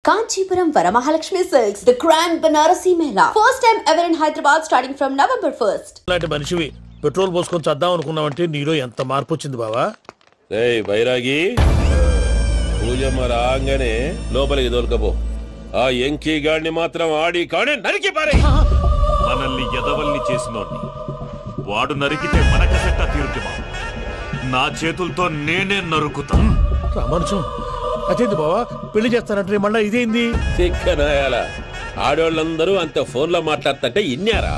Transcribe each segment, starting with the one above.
Kanchipuram Varamahalakshmi Silks, the Grand Banarasi Mela. First time ever in Hyderabad starting from November 1st. అలాంటి మనిషివి petrol పోసుకొని చద్దాం అనుకున్నావంటే నీలో ఎంత మార్పు వచ్చింది బావా. ఏయ్ బైరాగి, పూజమ్మ రాగానే లోపలికి దొరకపో. ఆ ఎంకీ గాడిని మాత్రం ఆడి కాడే నరికి పారే. మనల్ని ఎదవల్ని చేసినోడ్ని వాడు నరికితే మనకసెట్టా తీరుతుమా? నా చేతులతో నేనే నరుకుతా. రామానుజం అదేంది బావా, పెళ్లి చేస్తానంటే మళ్ళా ఇదేంది? తిక్కనాయాల ఆడోళ్ళందరూ అంత ఫోన్ లో మాట్లాడుతుంటే ఇన్నారా?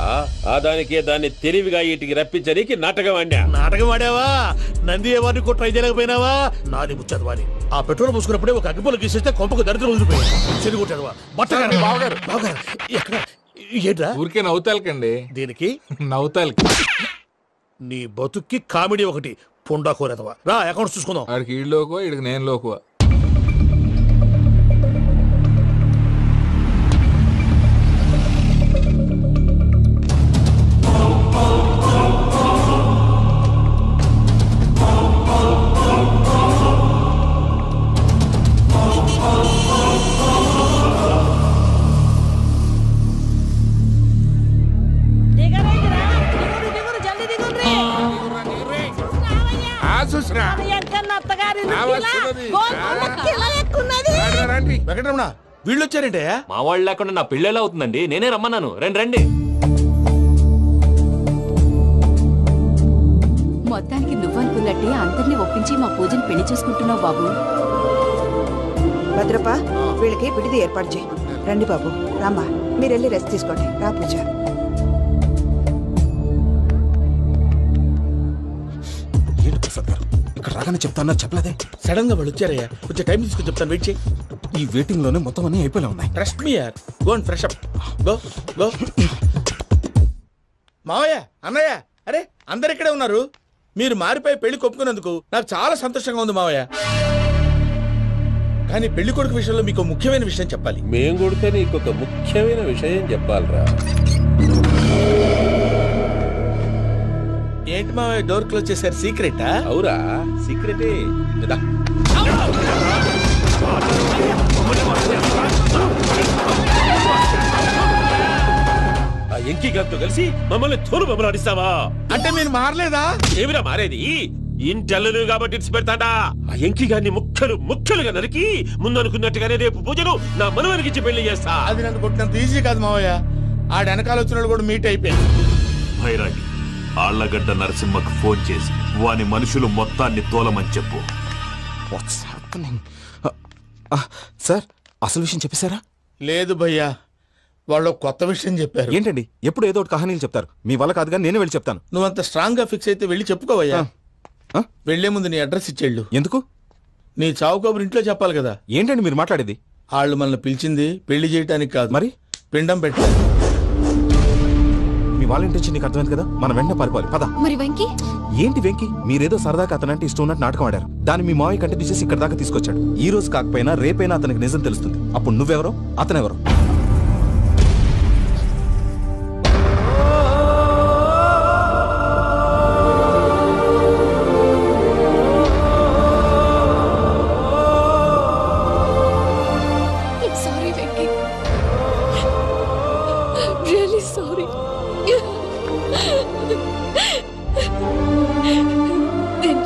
ఆ దానికే దాన్ని తెలివిగా వీటికి రప్పించడానికి నాటకం ఆడా. నాటకం ఆడావా? నంది ఎవరిని కూడా ట్రై చేయలేకపోయినావా? నాది ముచ్చదు వాని. ఆ పెట్రోల్ పోసుకున్నప్పుడే ఒక అగ్గిపొల గీసేస్తే కొంపకు దరిద్రం వదిలిపోయాడు. చెరుగు కొట్టాడువా బట్టగారు. బావగారు బావగారు ఎక్కడ ఏంట్రా? ఊరికే నవ్వుతాలకండి. దీనికి నవ్వుతాలకి నీ బతుక్కి కామెడీ ఒకటి పుండా కోరేదవా. రా అకౌంట్స్ చూసుకుందాం. ఆడికి ఈడు లోకువ, ఈడికి నేను లోకువ. వెంకటరమణ వీళ్ళు వచ్చారంటే మా వాళ్ళు లేకుండా నా పెళ్ళి ఎలా అవుతుందండి? నేనే రమ్మన్నాను. రండి రండి. మొత్తానికి నువ్వనుకున్నట్టే అందరినీ ఒప్పించి మా పూజను పెళ్లి చేసుకుంటున్నావు బాబు. భద్రప్ప, వీళ్ళకి విడిది ఏర్పాటు చేయి. రండి బాబు, రామ్మా, మీరు వెళ్ళి రెస్ట్ తీసుకోండి. రా పూజ. ఇక్కడ రాగానే చెప్తాను చెప్పలేదే. సడన్ గా వాళ్ళు వచ్చారయ్యా, కొంచెం టైం తీసుకుని చెప్తాను. వెయిట్ చేయి. ఈ వెయిటింగ్ లోనే మొత్తం అన్ని అయిపోయినా ఉన్నాయి. ట్రస్ట్ మీ యార్. Go and fresh up. Go go. మావయ్య, అన్నయ్య, అరే అందరు ఇక్కడే ఉన్నారు. మీరు మారిపోయి పెళ్లి కొప్పుకున్నందుకు నాకు చాలా సంతోషంగా ఉంది మావయ్య. కానీ పెళ్లి కొడుకు విషయంలో మీకు ముఖ్యమైన విషయం చెప్పాలి. మేం కొడితే నీకు ఒక ముఖ్యమైన విషయం చెప్పాలరా. ఏంటి మావయ్య డోర్ క్లోజ్ చేశారు? సీక్రెటా? అవురా, సీక్రెటే. ఆ ఎంకీ గారితో కలిసి మమ్మల్ని తోలు బొమ్మలాడిస్తావా? అంటే మీరు మారలేదా? ఏమిరా మారేది? ఇంటల్లు కాబట్టి ఇచ్చి పెడతాడా? ఆ ఎంకీ గారిని ముక్కలుగా నరికి ముందనుకున్నట్టుగానే రేపు పూజను నా మనవనికిచ్చి పెళ్లి చేస్తా. అది నన్ను కొట్టినంత ఈజీ కాదు మావయ్య. ఆ వెనకాల వచ్చిన వాళ్ళు కూడా మీట్ అయిపోయారు. భైరాగి, ఆళ్లగడ్డ నరసింహకు ఫోన్ చేసి వాని మనుషులు మొత్తాన్ని తోలమని చెప్పు. సార్, అసలు విషయం చెప్పేశారా? లేదు భయ్యా, వాళ్ళు కొత్త విషయం చెప్పారు. ఏంటండి ఎప్పుడు ఏదో ఒకటి కహానీలు చెప్తారు. మీ వల్ల కాదుగా, నేనే వెళ్ళి చెప్తాను. నువ్వంత స్ట్రాంగ్ గా ఫిక్స్ అయితే వెళ్ళి చెప్పుకోవయ్యా. వెళ్లే ముందు నీ అడ్రస్ ఇచ్చేళ్ళు. ఎందుకు? నీ చావు కబురు ఇంట్లో చెప్పాలి కదా. ఏంటండి మీరు మాట్లాడేది? వాళ్ళు మనల్ని పిలిచింది పెళ్లి చేయటానికి కాదు, మరి పిండం పెట్టాలి. మీ వాళ్ళ ఇంటి నీకు అర్థమైంది కదా, మనం వెంటనే పారిపోవాలి. పద. మరి వెంకీ? ఏంటి వెంకీ? మీరేదో సరదాగా అతనంటే ఇష్టం ఉన్నట్టు నాటకం ఆడారు. దాన్ని మీ మావయ్య కంటే తీసేసి ఇక్కడ దాకా తీసుకొచ్చాడు. ఈ రోజు కాకపోయినా రేపైనా అతనికి నిజం తెలుస్తుంది. అప్పుడు నువ్వెవరో అతనెవరో.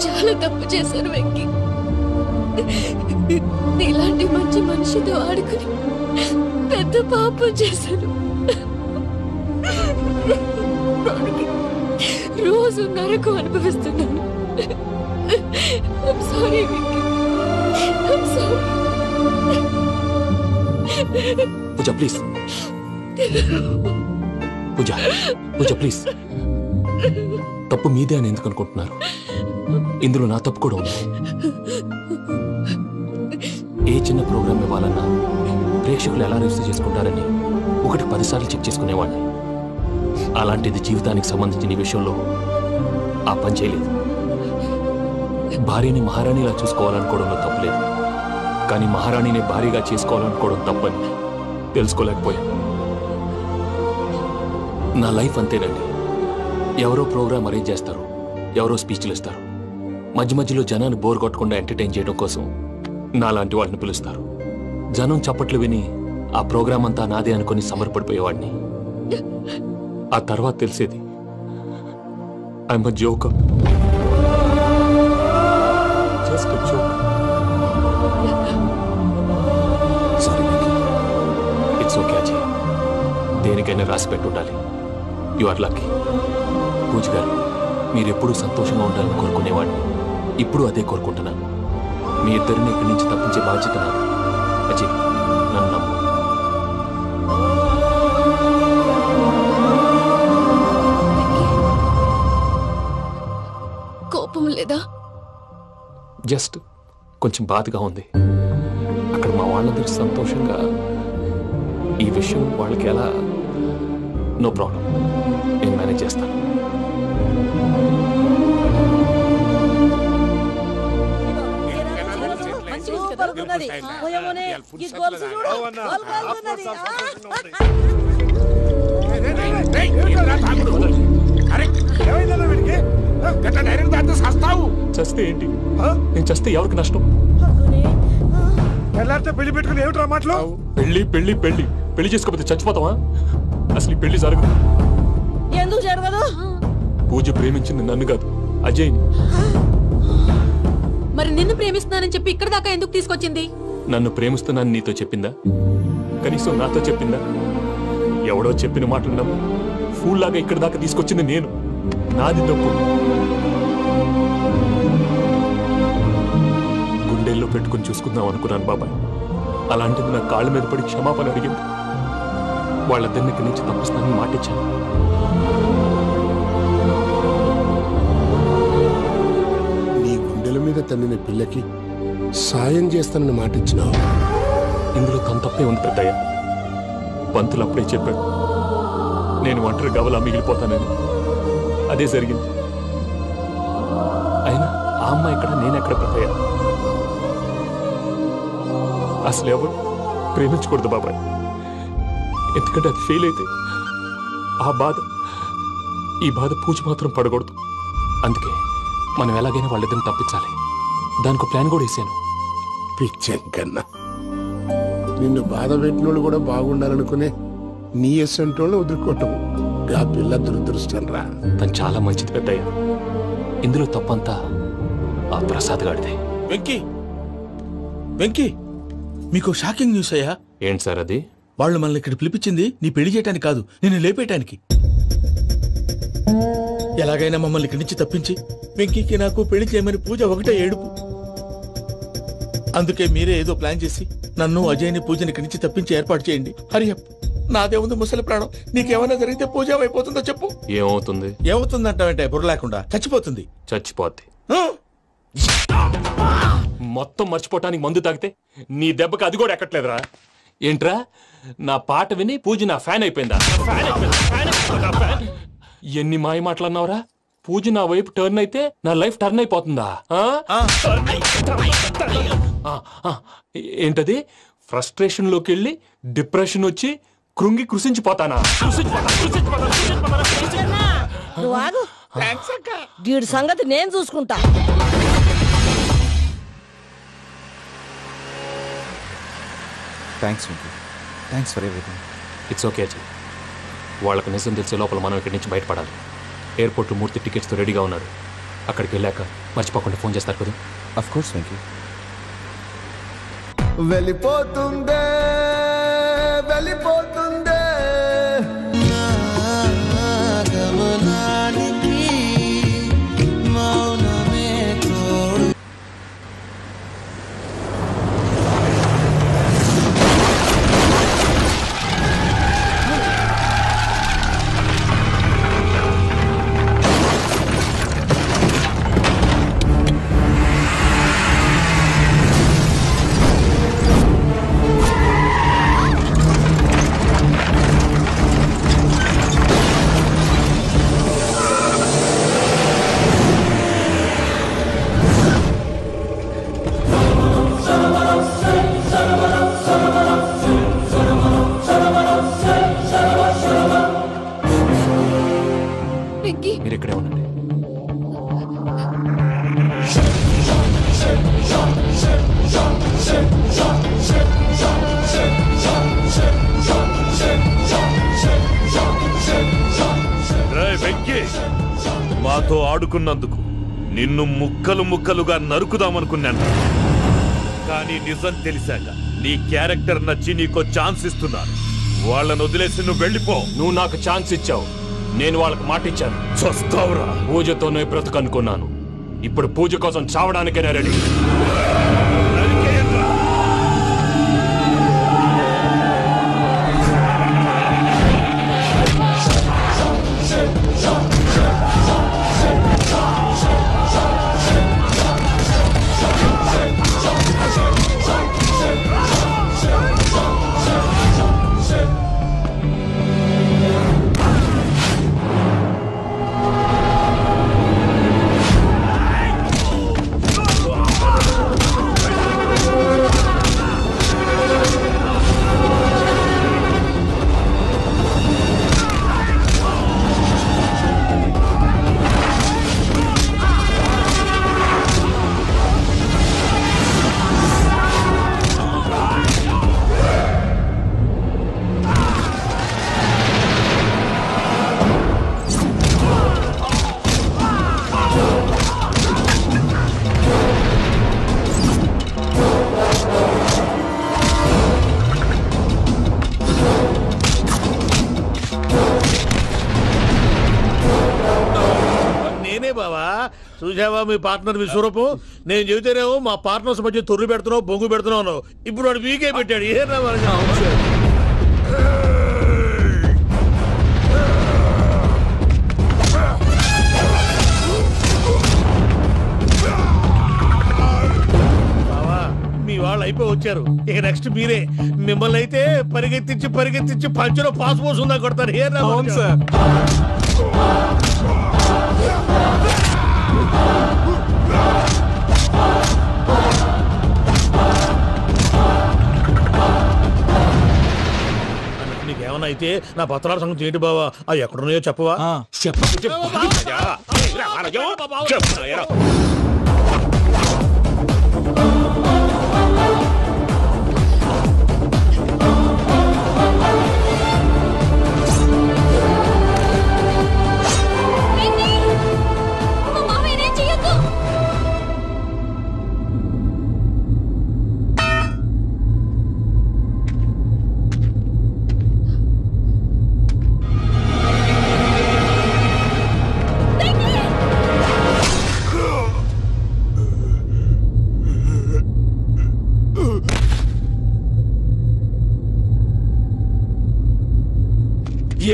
చాలా తప్పు చేశాను వెంకీ. ఇలాంటి మంచి మనిషితో ఆడుకుని పెద్ద పాపం చేశాను. రోజు నరకం అనుభవిస్తున్నాను. Sorry Venky, sorry. Pooja please, Pooja please. తప్పు మీదే అని ఎందుకు అనుకుంటున్నారు? ఇందులో నా తప్పు కూడా ఉంది. ఏ చిన్న ప్రోగ్రామ్ ఇవ్వాలన్నా ప్రేక్షకులు ఎలా రిసీవ్ చేసుకుంటారని 1-10 సార్లు చెక్ చేసుకునేవాడిని. అలాంటిది జీవితానికి సంబంధించిన ఈ విషయంలో ఆ పని చేయలేదు. భార్యని మహారాణిలా చూసుకోవాలనుకోవడంలో తప్పులేదు, కానీ మహారాణిని భార్యగా చేసుకోవాలనుకోవడం తప్పని తెలుసుకోలేకపోయాను. నా లైఫ్ అంతేనండి. ఎవరో ప్రోగ్రామ్ అరేంజ్ చేస్తారు, ఎవరో స్పీచ్లు ఇస్తారు. మధ్య మధ్యలో జనాన్ని బోర్ కొట్టకుండా ఎంటర్టైన్ చేయడం కోసం నాలాంటి వాళ్ళని పిలుస్తారు. జనం చప్పట్లు విని ఆ ప్రోగ్రాం అంతా నాదే అనుకుని సమర్పడిపోయేవాడిని. ఆ తర్వాత తెలిసేది I'm a joker. Just a joke. It's okay Ajay, దేనికైనా రాసి పెట్టుండాలి. You are lucky. Pooja garu, మీరెప్పుడూ సంతోషంగా ఉండాలని కోరుకునేవాడిని. ఇప్పుడు అదే కోరుకుంటున్నాను. మీ ఇద్దరిని ఇక్కడి నుంచి తప్పించే బాధ్యత నాది. అజయ్, నన్ను నమ్ము. కోపం లేదా? జస్ట్ కొంచెం బాధగా ఉంది. అక్కడ మా వాళ్ళందరూ సంతోషంగా ఈ విషయం వాళ్ళకి ఎలా. నో ప్రాబ్లం, నేను మేనేజ్ చేస్తాను. చస్తే ఏంటి? నేను చస్తే ఎవరికి నష్టం? పెళ్లి పెట్టుకుని ఏమిట్రా మాటలు? పెళ్లి పెళ్లి పెళ్లి పెళ్లి చేసుకోకపోతే చచ్చిపోతావా? అసలు ఈ పెళ్లి జరగదు. ఎందుకు జరగదు? పూజ ప్రేమించింది నన్ను కాదు, అజయ్ని. మరి నిన్ను ప్రేమిస్తున్నానని చెప్పి ఇక్కడ దాకా ఎందుకు తీసుకొచ్చింది? నన్ను ప్రేమిస్తున్నాను నీతో చెప్పిందా? కనీసం నాతో చెప్పిందా? ఎవడో చెప్పిన మాటలు నమ్ము ఫూల్ లాగా ఇక్కడ దాకా తీసుకొచ్చింది నేను. నాది తప్పు. గుండెల్లో పెట్టుకుని చూసుకుందాం అనుకున్నాను బాబాయ్. అలాంటిది నా కాళ్ళ మీద పడి క్షమాపణ అడిగింది. వాళ్ళిద్దరిని ఇక్కడి నుంచి తప్పిస్తానని మాటిచ్చాను. నీ గుండెల మీద తన్నిన పిల్లకి సాయం చేస్తానని మాటిచ్చినావు. ఇందులో తన తప్పే ఉంది పెద్దయ్య. పంతులు అప్పుడే చెప్పాడు నేను ఒంటరి గవలా మిగిలిపోతానని. అదే జరిగింది. అయినా ఆ అమ్మ ఎక్కడ, నేనెక్కడ పెద్దయ్య? అసలు ఎవరు ప్రేమించకూడదు బాబాయ్. ఎందుకంటే అది ఫెయిల్ అయితే ఈ బాధ పూజ మాత్రం పడకూడదు. అందుకే మనం ఎలాగైనా వాళ్ళిద్దరిని తప్పించాలి. దానికి ప్లాన్ కూడా వేసాను. పిచ్చంకన్నా, నిన్ను బాధ పెట్టినోళ్ళు కూడా బాగుండాలనుకునే నీ ఎస్సంటోళ్ళు వదులుకోవటం ఆ పిల్ల దురదృష్టం రా. తను చాలా మంచిది పెద్దయ్య. ఇందులో తప్పంతా ఆ ప్రసాద్ గాడిదే. వెంకీ, వెంకీ, మీకు షాకింగ్ న్యూస్ అయ్యా. ఏంటి సార్ అది? వాళ్ళు మనల్ని ఇక్కడ పిలిపించింది నీ పెళ్లి చేయటానికి కాదు, నిన్ను లేపేయటానికి. ఎలాగైనా మమ్మల్ని ఇక్కడి నుంచి తప్పించి వెంకీకి నాకు పెళ్లి చేయమని పూజ ఒకటే ఏడుపు. అందుకే మీరే ఏదో ప్లాన్ చేసి నన్ను అజయ్ని పూజని ఇక్కడి నుంచి తప్పించి ఏర్పాటు చేయండి. హరియప్, నాదే ఉంది ముసలి ప్రాణం. నీకేమైనా జరిగితే పూజ అయిపోతుందో చెప్పు. ఏమవుతుంది? ఏమవుతుందంటావంటే బుర్ర లేకుండా చచ్చిపోతుంది. చచ్చిపోద్ది. మొత్తం మర్చిపోవటానికి మందు తాగితే నీ దెబ్బకి అది కూడా ఎక్కట్లేదురా. ఏంట్రా, నా పాట విని పూజ నా ఫ్యాన్ అయిపోయిందా? ఎన్ని మాయ మాటలన్నావురా? పూజ నా వైపు టర్న్ అయితే నా లైఫ్ టర్న్ అయిపోతుందా? ఏంటది? ఫ్రస్ట్రేషన్ లోకి వెళ్ళి డిప్రెషన్ వచ్చి కృంగి కృషించిపోతానా? వీడి సంగతి నేను చూసుకుంటా. Thanks for everything. It's okay Ajay. వాళ్ళకి నిజం తెలిసే లోపల మనం ఇక్కడి నుంచి బయటపడాలి. ఎయిర్పోర్ట్లో మూర్తి టికెట్స్తో రెడీగా ఉన్నాడు. అక్కడికి వెళ్ళాక మర్చిపోకుండా ఫోన్ చేస్తారు కదా. Of course Venky. వెళ్ళిపోతుందే వెళ్ళిపోతుందే గమనానికి మౌనమే తోడు. మీరు ఇక్కడే ఉండండి. నాతో ఆడుకున్నందుకు నిన్ను ముక్కలు ముక్కలుగా నరుకుదామనుకున్నాను. కానీ నిజం తెలిసాక నీ క్యారెక్టర్ నచ్చి నీకో ఛాన్స్ ఇస్తున్నాను. వాళ్ళను వదిలేసి నువ్వు వెళ్ళిపో. నువ్వు నాకు ఛాన్స్ ఇచ్చావు, నేను వాళ్ళకి మాట ఇచ్చాను. చస్తావురా. పూజతోనే బ్రతుకనుకున్నాను, ఇప్పుడు పూజ కోసం చావడానికైనా రెడీ. చూసావా మీ పార్ట్నర్ విశ్వరూపం? నేను చెబితేనేమో మా పార్ట్నర్స్ మధ్య తొర్రు పెడుతున్నావు, బొంగు పెడుతున్నావు. ఇప్పుడు వాడు వీకే పెట్టాడు. ఏనా బావా, మీ వాళ్ళు అయిపోయి వచ్చారు. ఇక నెక్స్ట్ మీరే. మిమ్మల్ని అయితే పరిగెత్తించి పంచలో పాస్ పోసుందా కొడతారు. ఏనా సార్? నీకేమన్నా అయితే నా పత్రాల సంగతి ఏంటి బావా? అవి ఎక్కడున్నాయో చెప్పవా?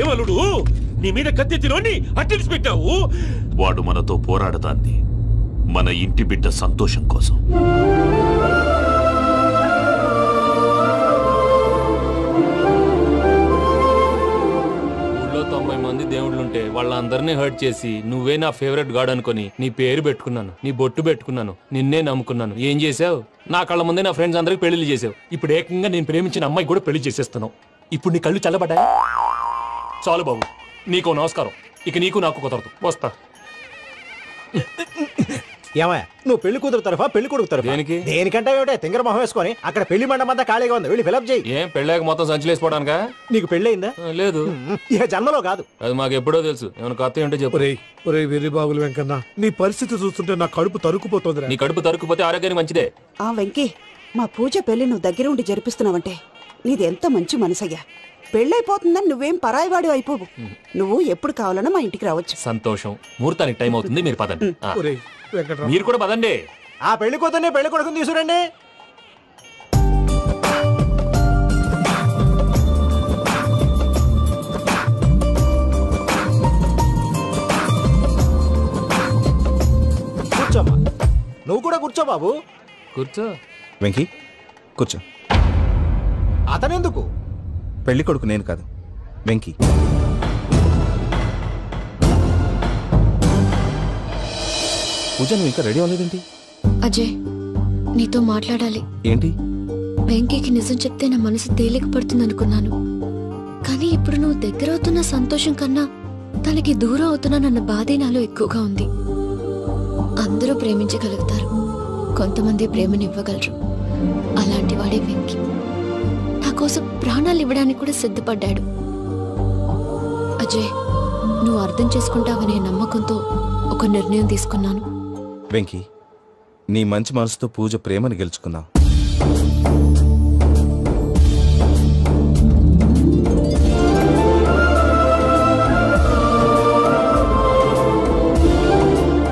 ఏమలుడు, నీ మీద కత్తెత్తిలోని అట్టెలిసి పెట్టావు. వాడు మనతో పోరాడతాంది మన ఇంటి బిడ్డ సంతోషం కోసం. ఊళ్ళో 90 మంది దేవుళ్ళుంటే వాళ్ళందరినీ హర్ట్ చేసి నువ్వే నా ఫేవరెట్ గాడ్ అనుకుని నీ పేరు పెట్టుకున్నాను, నీ బొట్టు పెట్టుకున్నాను, నిన్నే నమ్ముకున్నాను. ఏం చేసావు? నా కళ్ళ ముందే నా ఫ్రెండ్స్ అందరికి పెళ్లి చేసావు. ఇప్పుడు ఏకంగా నేను ప్రేమించిన అమ్మాయి కూడా పెళ్లి చేసేస్తున్నావు. ఇప్పుడు నీ కళ్ళు చల్లబడ్డాయి. చాలు బాబు, నీకో నమస్కారం. ఇక నీకు నాకు కుదరదు. వస్తా. ఏమయ్యా, నువ్వు పెళ్లి కూతురు తరఫా పెళ్లి కొడుకు తరఫా? దేనికి? దేనికంటే ఏమిటే తింగర మొహం వేసుకొని అక్కడ పెళ్లి మండపం అంతా ఖాళీగా ఉంది, వెళ్ళి ఫిలప్ చేయి. ఏం పెళ్ళాక మొత్తం సంచలేసిపోవడానికా? నీకు పెళ్ళయిందా? లేదు. ఇక జన్మలో కాదు. అది మాకు ఎప్పుడో తెలుసు. ఏమైనా కొత్త ఏంటో చెప్పు. వెర్రి బాగులు వెంకన్న, నీ పరిస్థితి చూస్తుంటే నా కడుపు తరుక్కుపోతుంది. నీ కడుపు తరుక్కుపోతే ఆరోగ్యానికి మంచిదే. ఆ వెంకీ, మా పూజ పెళ్లి నువ్వు దగ్గర ఉండి జరిపిస్తున్నావంటే నీది ఎంత మంచి మనసయ్యా. పెళ్ళైపోతుందని నువ్వేం పరాయివాడు అయిపోవు. నువ్వు ఎప్పుడు కావాలన్నా మా ఇంటికి రావచ్చు. సంతోషం. ముహూర్తానికి టైం అవుతుంది, మీరు పదండి. మీరు కూడా పదండి. ఆ పెళ్లి కూతుర్ని పెళ్లి కొడుకుని తీసుకురండి. కూర్చోమ్మా. నువ్వు కూడా కూర్చో బాబు. కూర్చో. వెంకీ కూర్చో. అతనెందుకు? పెళ్లి కొడుకు నేను కాదు, వెంకీ. పూజ, నువ్వు ఇంకా రెడీ అవ్వలేదేంటి? అజయ్, నీతో మాట్లాడాలి. ఏంటి? వెంకీకి నిజం చెప్తే నా మనసు తేలిక పడుతుంది అనుకున్నాను. కానీ ఇప్పుడు నువ్వు దగ్గర అవుతున్న సంతోషం కన్నా తనకి దూరం అవుతున్నానన్న బాధే నాలో ఎక్కువగా ఉంది. అందరూ ప్రేమించగలుగుతారు, కొంతమంది ప్రేమనివ్వగలరు. అలాంటి వాడే వెంకీ. నా కోసం ప్రాణాలు ఇవ్వడానికి కూడా సిద్ధపడ్డాడు. అజయ్, నువ్వు అర్థం చేసుకుంటావనే నమ్మకంతో ఒక నిర్ణయం తీసుకున్నాను. వెంకీ, నీ మంచి మనసుతో పూజ ప్రేమను గెలుచుకున్నావు.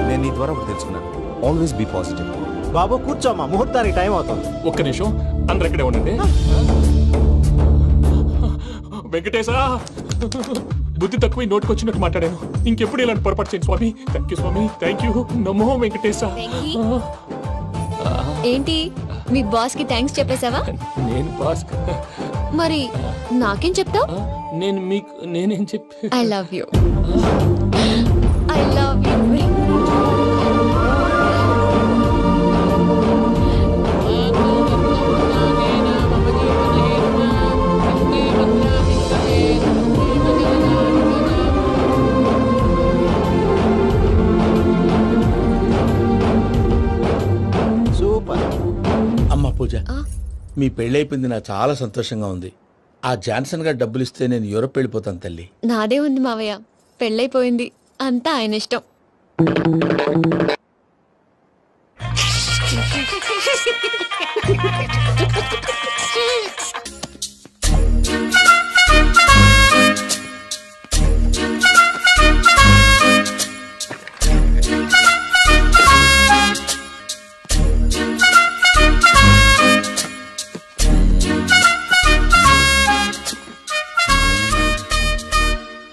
నేను నీ ద్వారా ఒకటి తెలుసుకున్నాను. Always be positive. బాబు కూర్చోమ్మా, ముహూర్తానికి టైం అవుతుంది. ఒక్క నిమిషం, అందరు ఎక్కడే ఉండండి. వెంకటేశా, బుద్ధి తక్కువ నోటుకొచ్చినట్టు మాట్లాడాను. ఇంకెప్పుడు ఇలాంటి పొరపాటు చేయండి స్వామి. థ్యాంక్ యూ స్వామి, థ్యాంక్ యూ. నమో వెంకటేశా. ఏంటి మీ బాస్ కి థ్యాంక్స్ చెప్పేశావా? నేను బాస్ మరి నాకేం చెప్తావు? నేను మీకు నేనేం చెప్పి I love you. I love you. Pooja, మీ పెళ్ళైపోయింది, నాకు చాలా సంతోషంగా ఉంది. ఆ జాన్సన్ గారు డబ్బులు ఇస్తే నేను యూరోప్ వెళ్ళిపోతాను తల్లి. నాదే ఉంది మావయ్య, పెళ్ళైపోయింది, అంతా ఆయన ఇష్టం.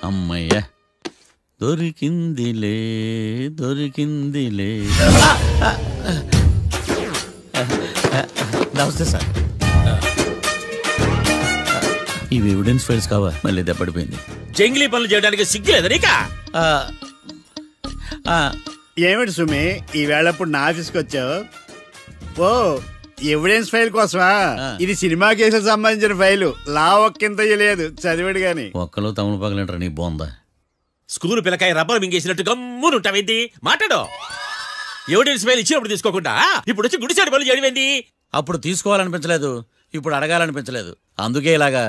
అమ్మయ్య, దొరికిందిలే దొరికిందిలే. నమస్తే సార్. ఇవి ఎవిడెన్స్ ఫైల్స్ కావా? మళ్ళీ దెబ్బడిపోయింది. జంగిలీ పనులు చేయడానికి సిగ్గులేదు నీకా? ఏమిటి సుమి, ఈ వేళప్పుడు నా ఆఫీస్కి వచ్చావు? ఓ, ఎవిడెన్స్ ఫైల్ కోసమా? ఇది సినిమా కేసులకు సంబంధించిన ఫైలు. లా ఒక్కింత లేదు, చదివాడు గాని. ఒక్కలో తమను పగలంటారు నీ బోందా. స్కూలు పిల్లకాయ రబ్బర్ మింగేసినట్టు గమ్మునుంటావేంది? మాట్లాడో. ఎవిడెన్స్ ఫైల్ ఇచ్చినప్పుడు తీసుకోకుండా ఇప్పుడు వచ్చి గుడిసాడు పనులు చేయడమేంది? అప్పుడు తీసుకోవాలనిపించలేదు, ఇప్పుడు అడగాలనిపించలేదు, అందుకే ఇలాగా.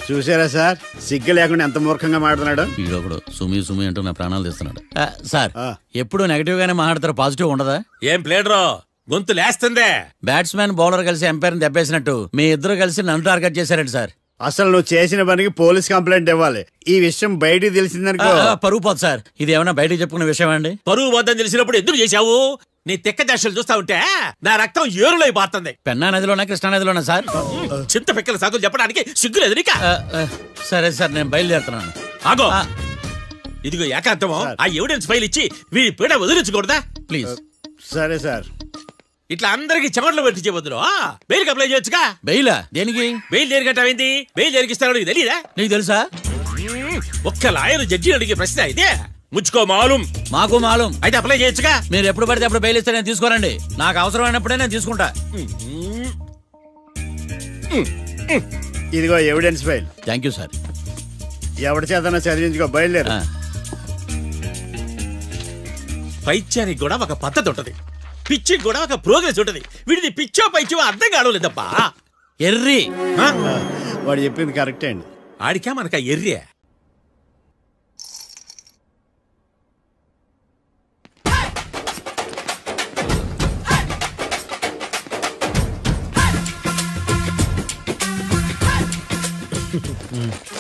చూసారా సార్, సిగ్గు లేకుండా ఎంత మూర్ఖంగా మాట్లాడుతున్నాడు. ఈడొకడు సుమి సుమి అంటూ నా ప్రాణాలు తీస్తున్నాడు. సార్, ఎప్పుడు నెగటివ్ గానే మాట్లాడతారు, పాజిటివ్ ఉండదా? ఏం ప్లేడరో గొంతు లేస్తుందే. బ్యాట్స్మెన్ బౌలర్ కలిసి ఎంపైర్ దెబ్బేసినట్టు మీ ఇద్దరు కలిసి నన్ను టార్గెట్ చేశారండి సార్. అసలు నువ్వు చేసిన పనికి పోలీస్ కంప్లైంట్ ఇవ్వాలి. ఈ విషయం బయటికి తెలిసిందనుకో పరువు పోదు సార్. ఇది ఏమన్నా బయటకు చెప్పుకునే విషయం అండి? పరువు వద్దని తెలిసినప్పుడు ఎందుకు చేశావు? నీ తెక్క దశలు చూస్తా ఉంటే నా రక్తం ఏరులై పారుతుంది. పెన్నా నదిలోనా కృష్ణా నదిలోనా సార్? చింత పిక్కల సాగులు చెప్పడానికి సిగ్గులేదు నీకా? సరే సార్, నేను బయలుదేరుతున్నాను. ఆగో, ఇదిగో ఏకాంతమో ఆ ఎవిడెన్స్ ఫైల్ ఇచ్చి వీడి పీడ వదిలించకూడదా ప్లీజ్? సరే సార్. ఇట్లా అందరికి చెమటలు పెట్టి చేయవద్దు. బెయిల్ అప్లై చేయొచ్చుగా. బెయిలా? దేనికి? బెయిల్ దేనికంటావేంది? బెయిల్ దేనికిస్తారో నీకు తెలీదా? నీకు తెలుసా? ఒక్క లాయర్ జడ్జి అడిగే ప్రశ్న అయితే ముచ్చుకో మాలూం. మాకు మాలూం. అయితే అప్లై చేయొచ్చుగా. మీరు ఎప్పుడు పడితే అప్పుడు బెయిల్ ఇస్తే నేను తీసుకోనండి. నాకు అవసరమైనప్పుడే నేను తీసుకుంటా. ఇదిగో evidence file. Thank you sir. ఎవరి చేతనా చదివించుకో, బయలుదేరు. పైత్యానికి కూడా ఒక పద్ధతి ఉంటది, పిచ్చికి కూడా ఒక ప్రోగ్రెస్ ఉంటది. వీడిది పిచ్చో పైచో అర్థం కావలేదప్పా. ఎర్రి. వాడు చెప్పింది కరెక్టే అండి. ఆడికా మనక ఎర్రి.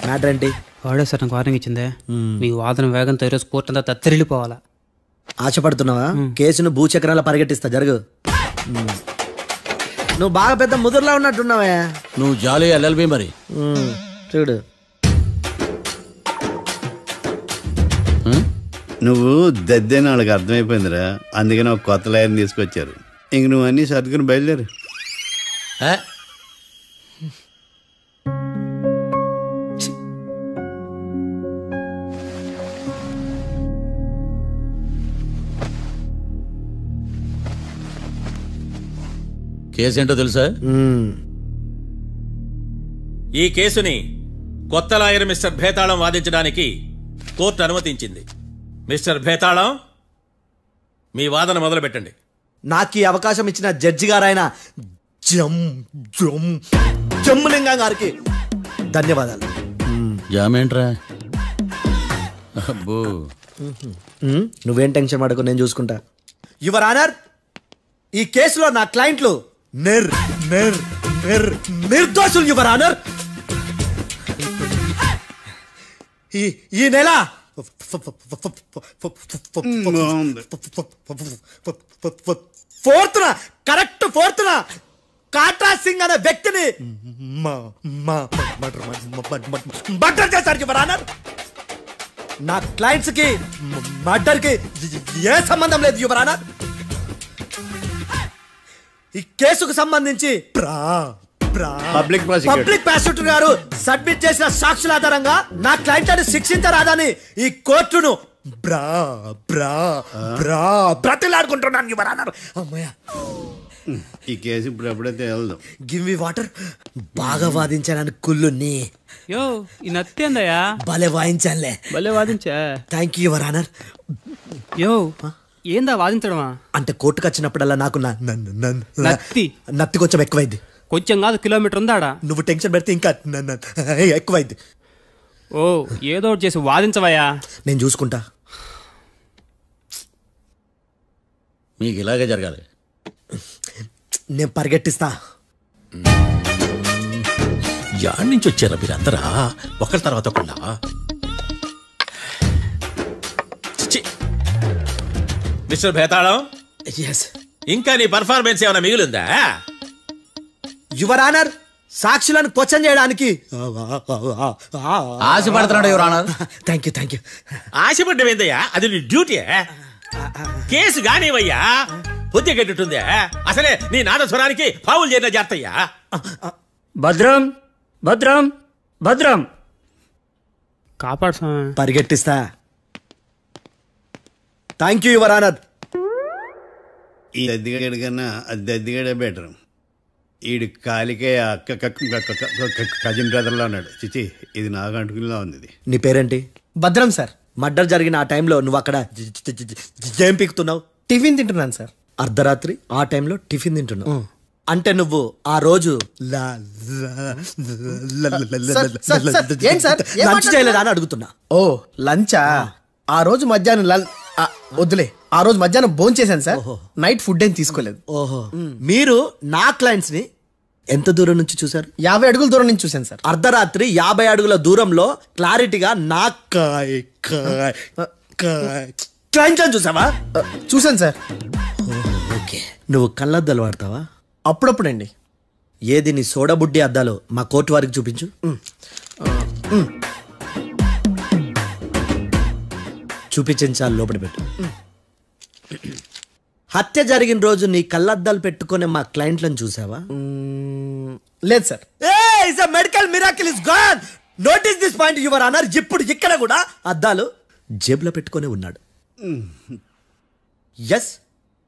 మ్యాటర్ ఏంటి? వాడే సార్ నాకు వార్నింగ్ ఇచ్చిందే. మీ వాదన వేగంతో ఈరోజు కోర్టు అంతా తత్తరిల్లిపోవాలా. ఆశపడుతున్నావా? కేసును భూచక్రాల పరిగెట్టిస్తా, జరుగు. నువ్వు బాగా పెద్ద ముదురులా ఉన్నట్టున్నావా? నువ్వు జాలి ఎల్ఎల్బి మరి. చూడు, నువ్వు దద్దేని వాళ్ళకి అర్థమైపోయిందిరా, అందుకని ఒక కొత్త లాయర్ని తీసుకొచ్చారు. ఇంక నువ్వు అన్నీ సర్దుకుని బయలుదేరు. కేసు ఏంటో తెలుసా? ఈ కేసుని కొత్త లాయర్ మిస్టర్ భేతాళం వాదించడానికి కోర్టు అనుమతించింది. మిస్టర్ భేతాళం, మీ వాదన మొదలు పెట్టండి. నాకు ఈ అవకాశం ఇచ్చిన జడ్జి గారైన జమ్ములింగం గారికి ధన్యవాదాలు. జామేంట్రా? అబ్బో, నువ్వేం టెన్షన్ పడకు, నేను చూసుకుంటా. యువర్ ఆనర్, ఈ కేసులో నా క్లయింట్లు నిర్దోషులు యువర్ ఆనర్. ఈ నెల 4th correct 4th Katra Singh అనే వ్యక్తిని మర్డర్ చేశారు యువర్ ఆనర్. నా క్లయింట్స్ కి మర్డర్ కి ఏ సంబంధం లేదు యువర్ ఆనర్. ఈ కేసుకు సంబంధించి పబ్లిక్ ప్రాసిక్యూటర్ గారు సబ్మిట్ చేసిన సాక్షుల ఆధారంగా నా క్లయింట్ శిక్షించరాదని ఈ కోర్టును బ్రతిలాడుకుంటున్నాను యువర్ ఆనర్. అమ్మయ్య, ఈ కేసు ఇప్పుడు ఎప్పుడైతే వెళ్దాం. Give me water. బాగా వాదించాను కుళ్ళుని. యో ఈ నత్తేందయ్యా? భలే వాయించానులే. భలే వాదించా. Thank you your honour. యో ఏందా వాదించడమా? అంటే కోర్టుకు వచ్చినప్పుడల్లా నాకు నత్తి కొంచెం ఎక్కువైంది. కొంచెం కాదు, కిలోమీటర్ ఉందాడా. నువ్వు టెన్షన్ పెడితే ఇంకా ఎక్కువైంది. ఓ ఏదో ఒకటి చేసి వాదించవయ్యా. నేను చూసుకుంటా. మీకు ఇలాగే జరగాలి. నేను పరిగెట్టిస్తా. యాడ్ నుంచి వచ్చారా మీరందరా ఒకరి తర్వాత ఒకళ్ళ? మిస్టర్ భేతాళం, ఇంకా నీ పర్ఫార్మెన్స్ ఏమైనా మిగిలిందా? యువర్ ఆనర్, సాక్షులను క్వశ్చన్ చేయడానికి ఆశపడుతున్నాడు యువర్ ఆనర్. Thank you. ఆశపడ్డం ఏందయ్యా? అది నీ డ్యూటీ. కేసు కానివయ్యా, బుద్ధి కట్టుందే. అసలే నీ నాదస్వరానికి పావులు చేరిన జాతయ్యా. భద్రం భద్రం భద్రం కాపాడు. పరిగెట్టిస్తా. Thank you your honour. ఈ దద్దిగడ కన్నా అది దద్దిగడే బెటర్. ఈడు కాలికే కజిన్ బ్రదర్లో అన్నాడు. చిచి, ఇది నాకు అంటుకులా ఉంది. నీ పేరేంటి? భద్రం సార్. మర్డర్ జరిగిన ఆ టైంలో నువ్వు అక్కడ ఏం పీకుతున్నావు? టిఫిన్ తింటున్నాను సార్. అర్ధరాత్రి ఆ టైంలో టిఫిన్ తింటున్నావు అంటే నువ్వు ఆ రోజు లంచ్ చేయలేదా అని అడుగుతున్నా. ఓ లంచా? ఆ రోజు మధ్యాహ్నం వద్దులే, ఆ రోజు మధ్యాహ్నం భోజనం చేశాను సార్. నైట్ ఫుడ్ ఏం తీసుకోలేదు. ఓహో, మీరు నా క్లయింట్స్ ని ఎంత దూరం నుంచి చూసారు? 50 అడుగుల దూరం నుంచి చూశాను సార్. అర్ధరాత్రి 50 అడుగుల దూరంలో క్లారిటీగా నా క్లయింట్ చూసావా? చూశాను సార్. ఓకే, నువ్వు కళ్ళద్దాలు వాడతావా? అప్పుడప్పుడండి. ఏది నీ సోడబుడ్డి అద్దాలు మా కోర్టు వారికి చూపించు. చూపించాలి, లోపల పెట్టు. హత్య జరిగిన రోజు నీ కళ్ళద్దాలు పెట్టుకునే మా క్లయింట్లను చూసావా? లేదు sir. Medical miracle is gone. Notice this point your honour. ఇప్పుడు ఇక్కడ కూడా అద్దాలు జేబులో పెట్టుకునే ఉన్నాడు. ఎస్,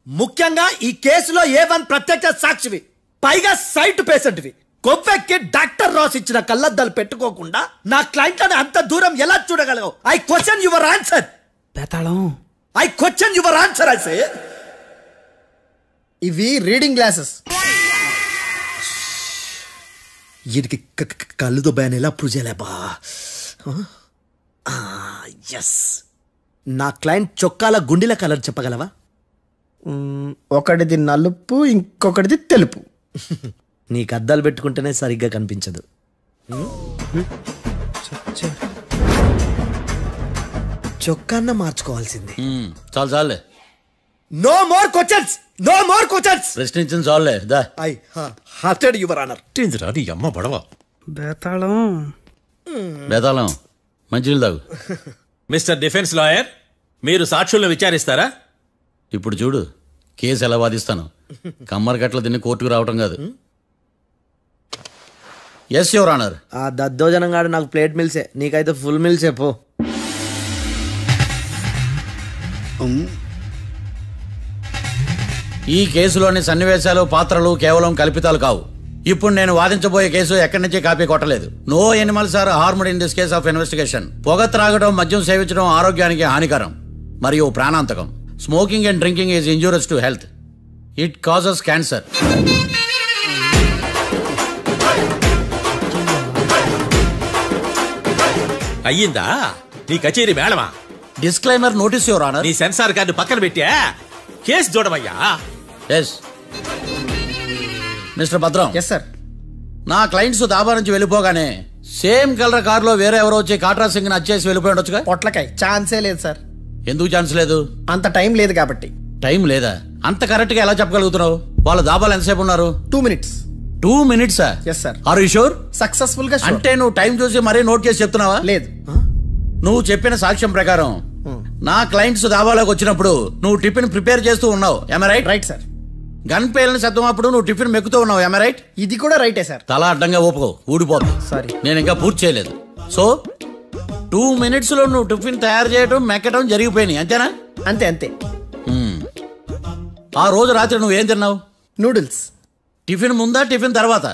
ముఖ్యంగా ఈ కేసులో A1 ప్రత్యక్ష సాక్షివి, పైగా సైట్ పేషెంట్వి. కొవ్వెక్కి డాక్టర్ రాస్ ఇచ్చిన కళ్ళద్దాలు పెట్టుకోకుండా నా క్లయింట్లను అంత దూరం ఎలా చూడగలవు? I question your answer. బేతాళం, I question your answer. I say ఇవి రీడింగ్ గ్లాసెస్. వీడికి కళ్ళు దుబ్బాయని ఎలా ప్రూవ్ చేయలేబా? ఎస్, నా క్లయింట్ చొక్కాల గుండెల కలర్ చెప్పగలవా? ఒకటిది నలుపు, ఇంకొకటిది తెలుపు. నీకు అద్దాలు పెట్టుకుంటేనే సరిగ్గా కనిపించదు. చొక్కాన్న మార్చుకోవాల్సింది. చాలు చాలే. No more questions, no more questions. ప్రశ్నించింది చాలులే. That I hearted your honour. నీ అమ్మ పడవ. బేతాళం బేతాళం, మంచినీళ్ళు తాగు. మిస్టర్ డిఫెన్స్ లాయర్, మీరు సాక్షులను విచారిస్తారా? ఇప్పుడు చూడు కేసు ఎలా వాదిస్తాను. కమ్మరి కట్ల తిని కోర్టుకు రావటం కాదు. Yes your honour. ఆ దద్దోజనంగాడు నాకు ప్లేట్ మిల్సే, నీకైతే ఫుల్ మిల్సే పో. ఈ కేసులోని సన్నివేశాలు, పాత్రలు కేవలం కల్పితాలు కావు. ఇప్పుడు నేను వాదించబోయే కేసు ఎక్కడి నుంచి కాపీ కొట్టలేదు. No animals are harmed in this case of investigation. పొగ త్రాగడం, మద్యం సేవించడం ఆరోగ్యానికి హానికరం మరియు ప్రాణాంతకం. Smoking and drinking is injurious to health. It causes cancer. అయ్యిందా నీ కచేరీ మేడమా? Disclaimer notice your honour. నీ సెన్సార్ కార్డు పక్కన పెట్టా కేసు చూడమయ్యా. Yes mister Bhadram. Yes sir. నా క్లయింట్స్ దాబా నుంచి వెళ్ళిపోగానే సేమ్ కలర్ కారులో వేరే ఎవరో వచ్చి కాట్రా సింగ్ ని వచ్చేసి వెళ్ళిపోయి ఉండొచ్చుగా. పొట్లకాయ ఛాన్సే లేదు సార్. ఎందుకు ఛాన్స్ లేదు? అంత టైం లేదు కాబట్టి. టైం లేదా? అంత కరెక్ట్ గా ఎలా చెప్పగలుగుతున్నావు? వాళ్ళు దాబాలు ఎంతసేపు ఉన్నారు? 2 minutes. 2 minutes? Yes sir. Are you sure? Successful గా. అంటే నువ్వు టైం చూసి మరీ నోట్ చేసి చెప్తున్నావా? లేదు. నువ్వు చెప్పిన సాక్ష్యం ప్రకారం నా క్లయింట్స్ దాబాలోకి వచ్చినప్పుడు నువ్వు టిఫిన్ ప్రిపేర్ చేస్తూ ఉన్నావు. am I right? Right sir. Gun పేలిన శబ్దం అప్పుడు నువ్వు టిఫిన్ మెక్కుతూ ఉన్నావు. am I right? ఇది కూడా రైటే సార్. తల అడ్డంగా ఊపుకో, ఊడిపోతుంది. సారీ, నేను ఇంకా పూర్తి చేయలేదు. సో 2 minutes లో నువ్వు టిఫిన్ తయారు చేయడం మెక్కడం జరిగిపోయినాయి అంతేనా? అంతే అంతే. ఆ రోజు రాత్రి నువ్వేం తిన్నావు? నూడిల్స్. టిఫిన్ ముందా టిఫిన్ తర్వాత?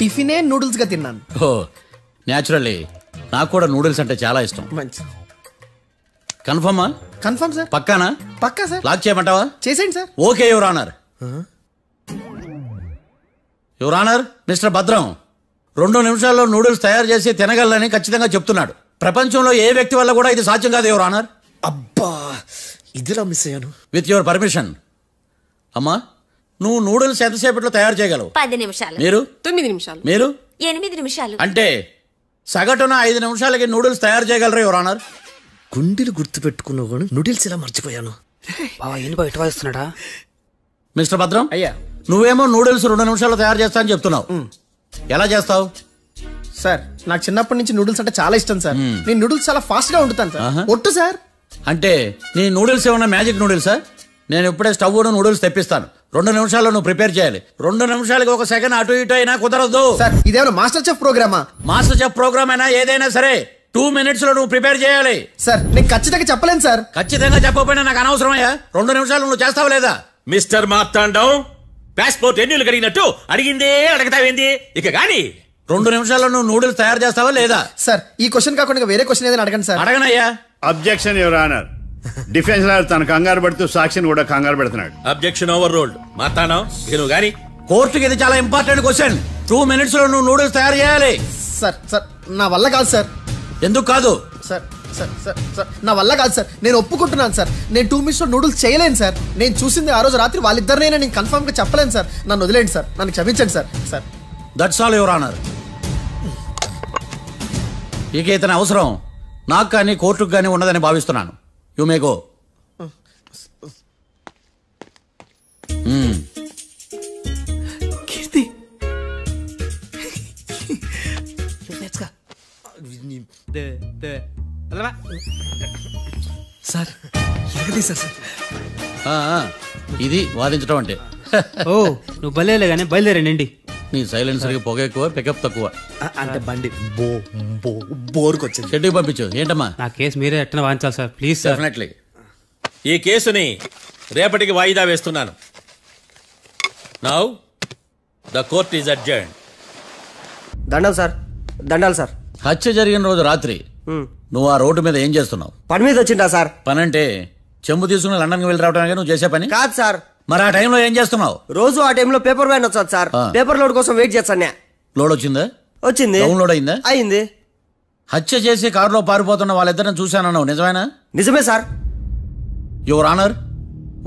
టిఫినే నూడిల్స్ గా తిన్నాను. ఓ న్యాచురల్లీ నాకు కూడా నూడిల్స్ అంటే చాలా ఇష్టం. మంచి. కన్ఫర్మా? Confirm sir. పక్కానా? పక్కా సార్. లాక్ చేయమంటావా? చేసేయండి sir. Okay your honour. Your honour, mister Bhadram 2 నిమిషాల్లో నూడిల్స్ తయారు చేసి తినగలని ఖచ్చితంగా చెప్తున్నాడు. ప్రపంచంలో ఏ వ్యక్తి వల్ల కూడా ఇది సాధ్యం కాదు యువర్ ఆనర్. అబ్బా ఇదిలా మిస్ అయ్యాను. With your permission. అమ్మా నువ్వు నూడిల్స్ ఎంతసేపట్లో తయారు చేయగలవు? 10 నిమిషాలు. మీరు? 9 నిమిషాలు. మీరు? 8 నిమిషాలు. అంటే సగటున 5 నిమిషాలకి నూడిల్స్ తయారు చేయగలరు యువర్ ఆనర్. గుండెలు గుర్తు పెట్టుకున్నావు కానీ నూడిల్స్ ఇలా మర్చిపోయాను. ఇస్తున్నాడా మిస్టర్ భద్రం? అయ్యా. నువ్వేమో నూడిల్స్ 2 నిమిషాల్లో తయారు చేస్తా అని చెప్తున్నావు. ఎలా చేస్తావు? సార్ నాకు చిన్నప్పటి నుంచి నూడిల్స్ అంటే చాలా ఇష్టం సార్. నేను నూడిల్స్ చాలా ఫాస్ట్ గా వండుతాను సార్. ఒట్టు సార్. అంటే నీ నూడిల్స్ ఏమన్నా మ్యాజిక్ నూడిల్సా? నేను ఇప్పుడే స్టవ్ నూడిల్స్ తెప్పిస్తాను. 2 నిమిషాల్లో నువ్వు ప్రిపేర్ చేయాలి. 2 నిమిషాలకి 1 సెకండ్ అటు ఇటు అయినా కుదరదు సార్. ఇదేమన్నా మాస్టర్ చెఫ్ ప్రోగ్రామా? మాస్టర్ చెఫ్ ప్రోగ్రామ్ అయినా ఏదైనా సరే 2 minutes లో నువ్వు ప్రిపేర్ చేయాలి. సార్ నేను ఖచ్చితంగా చెప్పలేను సార్. ఖచ్చితంగా చెప్పకపోయినా నాకు అనవసరమయ్యా. 2 నిమిషాలు నువ్వు చేస్తావు లేదా? మిస్టర్ మార్తాండం పాస్పోర్ట్ ఎన్నిలు కడిగినట్టు అడిగిందే అడగతావేంది ఇక గాని. 2 నిమిషాల్లో నువ్వు నూడిల్స్ తయారు చేస్తావా లేదా? సార్ ఈ క్వశ్చన్ కాకుండా వేరే క్వశ్చన్ ఏదైనా అడగండి సార్. అడగనయ్యా. Objection your honour. Defence lawyer తన కంగారు పడుతూ సాక్షిని కూడా కంగారు పెడుతున్నాడు. Objection over ruled. మార్తాండం ఇక నువ్వు గాని. కోర్టుకి ఇది చాలా ఇంపార్టెంట్ క్వశ్చన్. 2 minutes లో నువ్వు నూడిల్స్ తయారు చేయాలి. సార్ సార్ నా వల్ల కాదు సార్. ఎందుకు కాదు? సార్ సార్ సార్ సార్ నా వల్ల కాదు సార్. నేను ఒప్పుకుంటున్నాను సార్. నేను 2 minutes లో నూడిల్స్ చేయలేను సార్. నేను చూసింది ఆ రోజు రాత్రి వాళ్ళిద్దరినైనా నేను కన్ఫర్మ్ గా చెప్పలేను సార్. నన్ను వదిలేండి సార్. నన్ను క్షమించండి sir. Sir that's all your honour. ఇక ఇతని అవసరం నాకు కానీ కోర్టుకు కానీ ఉండదని భావిస్తున్నాను. You may go. Keerthi sir sir. ఇది వాదించడం అంటే. ఓ నువ్వు బయలుదేరలే కానీ బయలుదేరండి. నీ సైలెన్సర్కి పొగ ఎక్కువ, పికప్ తక్కువ. అంటే బండి బోర్కి వచ్చింది. షెడ్యూల్ పంపించు. ఏంటమ్మా? నా కేసు మీరే ఎట్టన వాయించాలి సార్ ప్లీజ్ సార్. డెఫినెట్లీ. ఈ కేసుని రేపటికి వాయిదా వేస్తున్నాను. Now the court is adjourned. దండాలు సార్. దండాలు సార్. హత్య జరిగిన రోజు రాత్రి నువ్వు ఆ రోడ్డు మీద ఏం చేస్తున్నావు? పని మీద వచ్చిందా సార్? పని అంటే చెంబు తీసుకుని లండన్కి వెళ్ళి రావడానికి నువ్వు చేసే పని కాదు సార్. మరి ఆ టైంలో ఏం చేస్తున్నావు? రోజు ఆ టైంలో పేపర్ వ్యాన్ వచ్చాది సార్. పేపర్ లోడ్ కోసం వెయిట్ చేస్తాను. లోడ్ వచ్చిందా? వచ్చింది. డౌన్లోడ్ అయిందా? అయింది. హత్య చేసి కారులో పారిపోతున్న వాళ్ళిద్దరిని చూశానన్నావు, నిజమేనా? నిజమే సార్. యువర్ ఆనర్,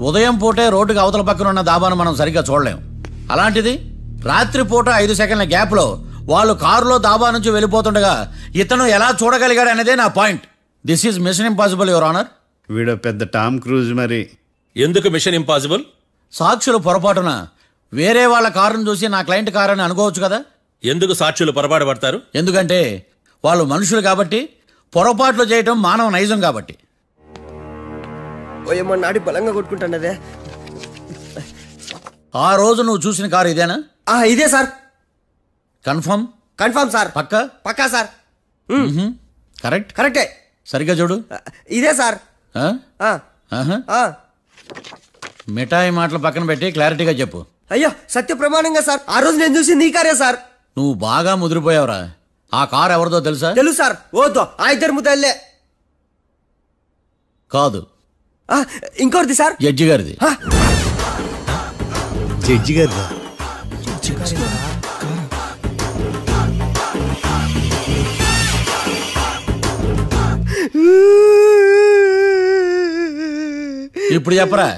ఉదయం పూటే రోడ్డుకి అవతల పక్కన ఉన్న దాబాను మనం సరిగ్గా చూడలేం. అలాంటిది రాత్రి పూట 5 సెకండ్ల గ్యాప్ లో వాళ్ళు కారులో దాబా నుంచి వెళ్ళిపోతుండగా ఇతను ఎలా చూడగలిగాడు అనేదే నా point. This is mission impossible your honour. వీడు పెద్ద టామ్ క్రూజ్. మరి ఎందుకు మిషన్ ఇంపాసిబుల్? సాక్షులు పొరపాటున వేరే వాళ్ళ కారును చూసి నా క్లయింట్ కారు అని అనుకోవచ్చు కదా. ఎందుకు సాక్షులు పొరపాటు పడతారు? ఎందుకంటే వాళ్ళు మనుషులు కాబట్టి, పొరపాట్లు చేయటం మానవ నైజం కాబట్టి. నాడి బలంగా కొట్టుకుంటానదే. ఆ రోజు నువ్వు చూసిన కారు ఇదేనా? ఇదే సార్. కన్ఫర్మ్? Confirm sir. పక్కా? పక్కా సార్. కరెక్ట్? కరెక్టే. సరిగ్గా చూడు. ఇదే సార్. మిఠాయి మాటలు పక్కన పెట్టి క్లారిటీగా చెప్పు. అయ్యో సత్య ప్రమాణంగా సార్. ఆ రోజు నేను చూసింది ఈ కారే సార్. నువ్వు బాగా ముదిరిపోయావురా. ఆ కారు ఎవరిదో తెలుసా? తెలుసు సార్. ఓతో ఆ ఇద్దరు ముద్దల్లే. కాదు, ఇంకోటిది సార్. జడ్జి గారిది. జడ్జి గారిదా? ఇప్పుడు చెప్పరా,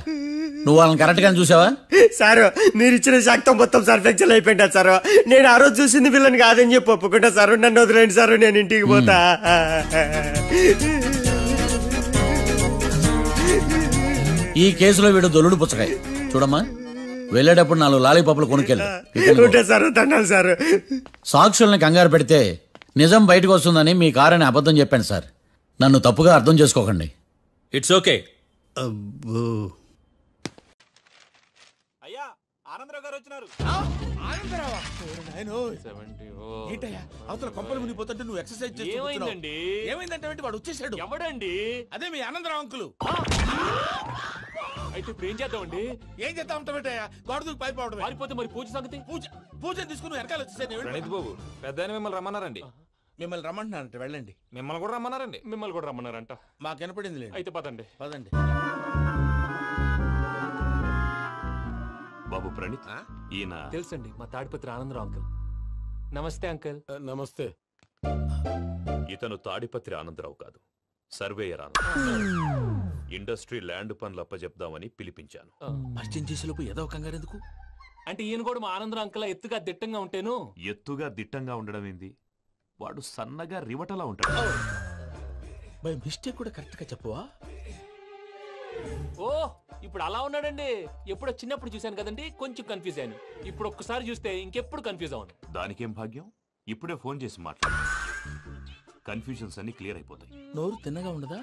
నువ్వు వాళ్ళని కరెక్ట్ గానే చూసావా? సారు మీరు ఇచ్చిన శాక్తం మొత్తం సర్ఫెక్షన్ అయిపోయింటా సారు. నేను ఆ రోజు చూసింది వీళ్ళని కాదని చెప్పి ఒప్పుకుంటా సారు. నన్ను వదిలేండి సారు, నేను ఇంటికి పోతా. ఈ కేసులో వీడు దొల్లుడు పుచ్చకాయ. చూడమ్మా, వెళ్ళేటప్పుడు 4 లాలీపాపులు కొనుక్కెళ్ళు. సారు సాక్షుల్ని కంగారు పెడితే నిజం బయటకు వస్తుందని మీ కారని అబద్ధం చెప్పాను సార్. నన్ను తప్పుగా అర్థం చేసుకోకండి. It's okay. అవతల కొంపలు మునిగిపోతుంటే నువ్వు ఎక్సర్సైజ్ ఏమైందండి? ఏమైందంటే వాడు వచ్చేసాడు. ఎవడండి? అదే మీ ఆనందరావు అంకులు. అయితే ఇప్పుడు ఏం చేద్దామండి? ఏం చేద్దాం ఉంటావేటయ్యా, గోడ దూకి పైపోవడం. పారిపోతే మరి పూజ సంగతి? పూజ తీసుకుని వెనకాల వచ్చేసాను. ప్రణీత్ బాబు, పెద్ద మిమ్మల్ని రమ్మన్నారండి. మిమ్మల్ని రమ్మంటున్నారంట, వెళ్ళండి. మిమ్మల్ని కూడా రమ్మన్నారండి. మిమ్మల్ని కూడా రమ్మన్నారంట. మాకు వినపడింది. అయితే పదండి. పదండి. బాబు ప్రణీత్, ఈయన తెలుసండి, మా తాడిపత్రి ఆనందరావు అంకుల్. నమస్తే అంకుల్. నమస్తే. ఇతను తాడిపత్రి ఆనందరావు కాదు, సర్వేయర్ ఆనందరావు. ఇండస్ట్రీ ల్యాండ్ పనులు అప్పచెప్దామని పిలిపించాను. పరిచయం చేసేలోపు ఏదో కంగారు ఎందుకు? అంటే ఈయన కూడా మా ఆనందరావు అంకుల్ ఎత్తుగా దిట్టంగా ఉంటేను. ఎత్తుగా దిట్టంగా ఉండడం ఏంది, వాడు సన్నగా రివటలా ఉంటాడు. బై మిస్టేక్ కూడా కరెక్ట్ గా చెప్పవా? ఓ, ఇప్పుడు అలా ఉన్నాడండి. ఎప్పుడో చిన్నప్పుడు చూశాను కదండి, కొంచెం కన్ఫ్యూజ్ అయ్యాను. ఇప్పుడు ఒక్కసారి చూస్తే ఇంకెప్పుడు కన్ఫ్యూజ్ అవ్వను. దానికేం భాగ్యం, ఇప్పుడే ఫోన్ చేసి మాట్లాడు. కన్ఫ్యూజన్స్ అన్ని క్లియర్ అయిపోతాయి. నోరు తిన్నగా ఉండదా?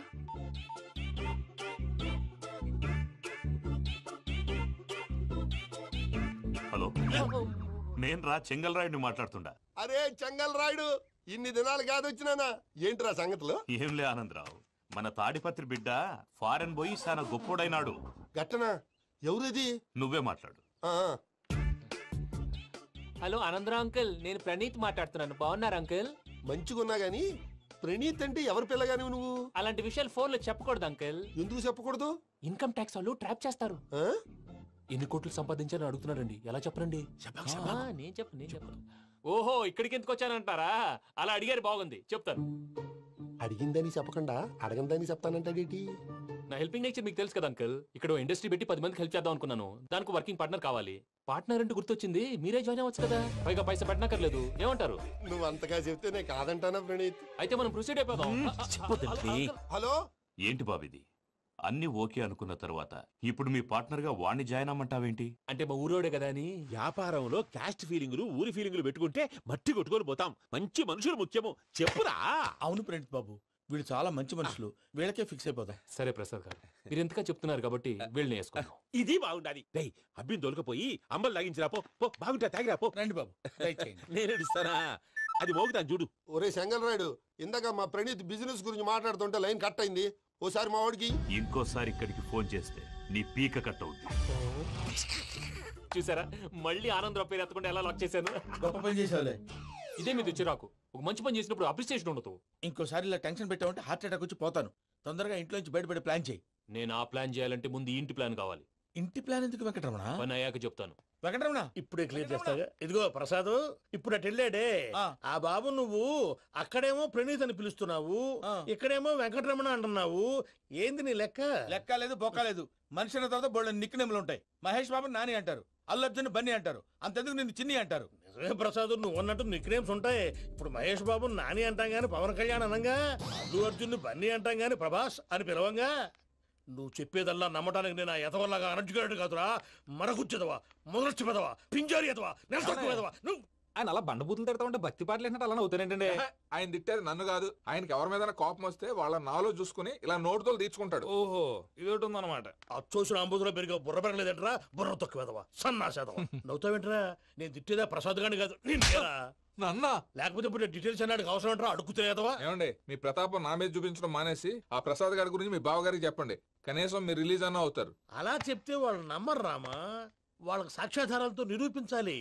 హలో, నేను రా చెంగల్ రాయుడిని మాట్లాడుతుండా. అరే చెంగల్ రాయుడు, ఇన్ని దినాలు కాదు వచ్చినానా? ఏంట్రా సంగతులు? ఏంలే ఆనందరావు, మన తాడిపత్రి బిడ్డ ఫారెన్ పోయి చాలా గొప్పోడైనాడు. గట్టనా? ఎవరిది? నువ్వే మాట్లాడు. హలో ఆనందరావు అంకుల్, నేను ప్రణీత్ మాట్లాడుతున్నాను. బాగున్నారు అంకుల్? మంచిగున్నా గాని ప్రణీత్ అంటే ఎవరి పిల్లగాని నువ్వు? అలాంటి విషయాలు ఫోన్ లో చెప్పకూడదు అంకుల్. ఎందుకు చెప్పకూడదు? ఇన్కమ్ ట్యాక్స్ వాళ్ళు ట్రాప్ చేస్తారు. ఎన్ని కోట్లు సంపాదించాలని అడుగుతున్నారండి, ఎలా చెప్పరండి? నేను చెప్పను. ఓహో, ఇక్కడికి ఎందుకు వచ్చానంటారా? అలా అడిగారు, బాగుంది, చెప్తాను. అడిగిందని చెప్పకుండా అడగందని చెప్తానంటాడేంటి? నా హెల్పింగ్ నేచర్ మీకు తెలుసు కదా అంకుల్. ఇక్కడ ఇండస్ట్రీ పెట్టి 10 మందికి హెల్ప్ చేద్దాం అనుకున్నాను. దానికి వర్కింగ్ పార్ట్నర్ కావాలి. పార్ట్నర్ అంటే గుర్తొచ్చింది, మీరే జాయిన్ అవ్వచ్చు కదా, పైగా పైసా పెట్టనక్కర్లేదు. ఏమంటారు? నువ్వు అంతగా చెప్తే నేను కాదంటానా ప్రణీత్? అయితే మనం ప్రొసీడ్ అయిపోదాం. హలో, ఏంటి బాబిది? అన్ని ఓకే అనుకున్న తర్వాత ఇప్పుడు మీ పార్ట్నర్ గా వాణ్ణి జాయిన్ అమ్మంటావేంటి? అంటే మా ఊరోడే కదా అని. వ్యాపారంలో క్యాస్ట్ ఫీలింగులు, ఊరి ఫీలింగులు పెట్టుకుంటే మట్టి కొట్టుకొని పోతాం. మంచి మనుషులు ముఖ్యము. చెప్పురా. అవును ప్రణీత్ బాబు, వీళ్ళు చాలా మంచి మనుషులు, వీళ్ళకే ఫిక్స్ అయిపోతాం. సరే ప్రసాద్ గారు, మీరు ఎంతగా చెప్తున్నారు కాబట్టి వీళ్ళని వేసుకుంటాం. ఇది బాగుండాలి. అబ్బిని దొలకపోయి అంబలు తాగించిరా పో. బాగుంటా, తాగిరా పో. రండి బాబు, నేను ఇస్తానా? అది మోగుతాను చూడు. ఒరే చెంగల్ రాయుడు, ఇందాక మా ప్రణీత్ బిజినెస్ గురించి మాట్లాడుతుంటే లైన్ కట్ అయింది. ఓసారి మా వాడికి ఇంకోసారి ఇక్కడికి ఫోన్ చేస్తే నీ పీక కట్ అవుతుంది. చూసారా, మళ్ళీ ఆనందరావు పేరు ఎత్తకుండా ఎలా లాక్ చేశాను. గొప్ప పని చేసావులే. ఇదే మీద చిరాకు. ఒక మంచి పని చేసినప్పుడు అప్రిసియేషన్ ఉండదు. ఇంకోసారి ఇలా టెన్షన్ పెట్టామంటే హార్ట్ అటాక్ వచ్చి పోతాను. తొందరగా ఇంట్లో నుంచి బయటపడే ప్లాన్ చేయి. నేను ఆ ప్లాన్ చేయాలంటే ముందు ఇంటి ప్లాన్ కావాలి. ఇంటి ప్లాన్ ఎందుకు వెంకటరమణ? పని అయ్యాక చెప్తాను. వెంకటరమణ ఇప్పుడే క్లియర్ చేస్తాగా. ఇదిగో ప్రసాద్, ఇప్పుడు అటు వెళ్ళాడే ఆ బాబు, నువ్వు అక్కడేమో ప్రణీత్ అని పిలుస్తున్నావు, ఇక్కడేమో వెంకటరమణ అంటున్నావు. ఏంది నీ లెక్క? లెక్క లేదు, బొక్క లేదు. మనిషి అన్న తర్వాత బోళ్ళ నిక్నెములు ఉంటాయి. మహేష్ బాబు నాని అంటారు, అల్లు అర్జున్ బన్నీ అంటారు, అంతెందుకు నిన్ను చిన్ని అంటారు. నిజమే ప్రసాద్, నువ్వు అన్నట్టు నిక్నేమ్స్ ఉంటాయి. ఇప్పుడు మహేష్ బాబు నాని అంటాం గాని పవన్ కళ్యాణ్ అనంగా, అల్లు అర్జున్ బన్నీ అంటాం గాని ప్రభాస్ అని పిలవంగా. నువ్వు చెప్పేదల్లా నమ్మటానికి నేను ఎతవల్లాగా అనర్జుకేటెడ్ కాదురా. మరగుచ్చదవా, మొదలచ్చి పెదవా, పింజారి ఎదవా, నెలసొక్కుదవా. నువ్వు ఆయన అలా బండబూతులు తిడతా ఉంటే భక్తి పాటలు ఏంటంటే అలా అవుతానంటే. ఆయన తిట్టేది నన్ను కాదు, ఆయనకి ఎవరి మీద కోపం వస్తే వాళ్ళ నాలో చూసుకుని ఇలా నోటుతో తీర్చుకుంటాడు. ఓహో, ఇదొకటి ఉందన్నమాట. అచ్చోసిన అంబుధులో పెరిగే బుర్ర పెరగలేదంటరా, బుర్ర తొక్కువేదవా, సన్నాసేదవా. నవ్వుతావేంటరా? నేను తిట్టేదా ప్రసాద్ గాని కాదు, నన్నా. లేకపోతే ఇప్పుడు డీటెయిల్స్ అన్నాడు అవసరం అంటారా? అడుగుతాయేదవా. ఏమండి, మీ ప్రతాపం నా మీద చూపించడం మానేసి ఆ ప్రసాద్ గారి గురించి మీ బావగారికి చెప్పండి. కనీసం మీరు రిలీజ్ అన్న అవుతారు. అలా చెప్తే వాళ్ళు నమ్మరు రామా. వాళ్ళకి సాక్ష్యాధారాలతో నిరూపించాలి.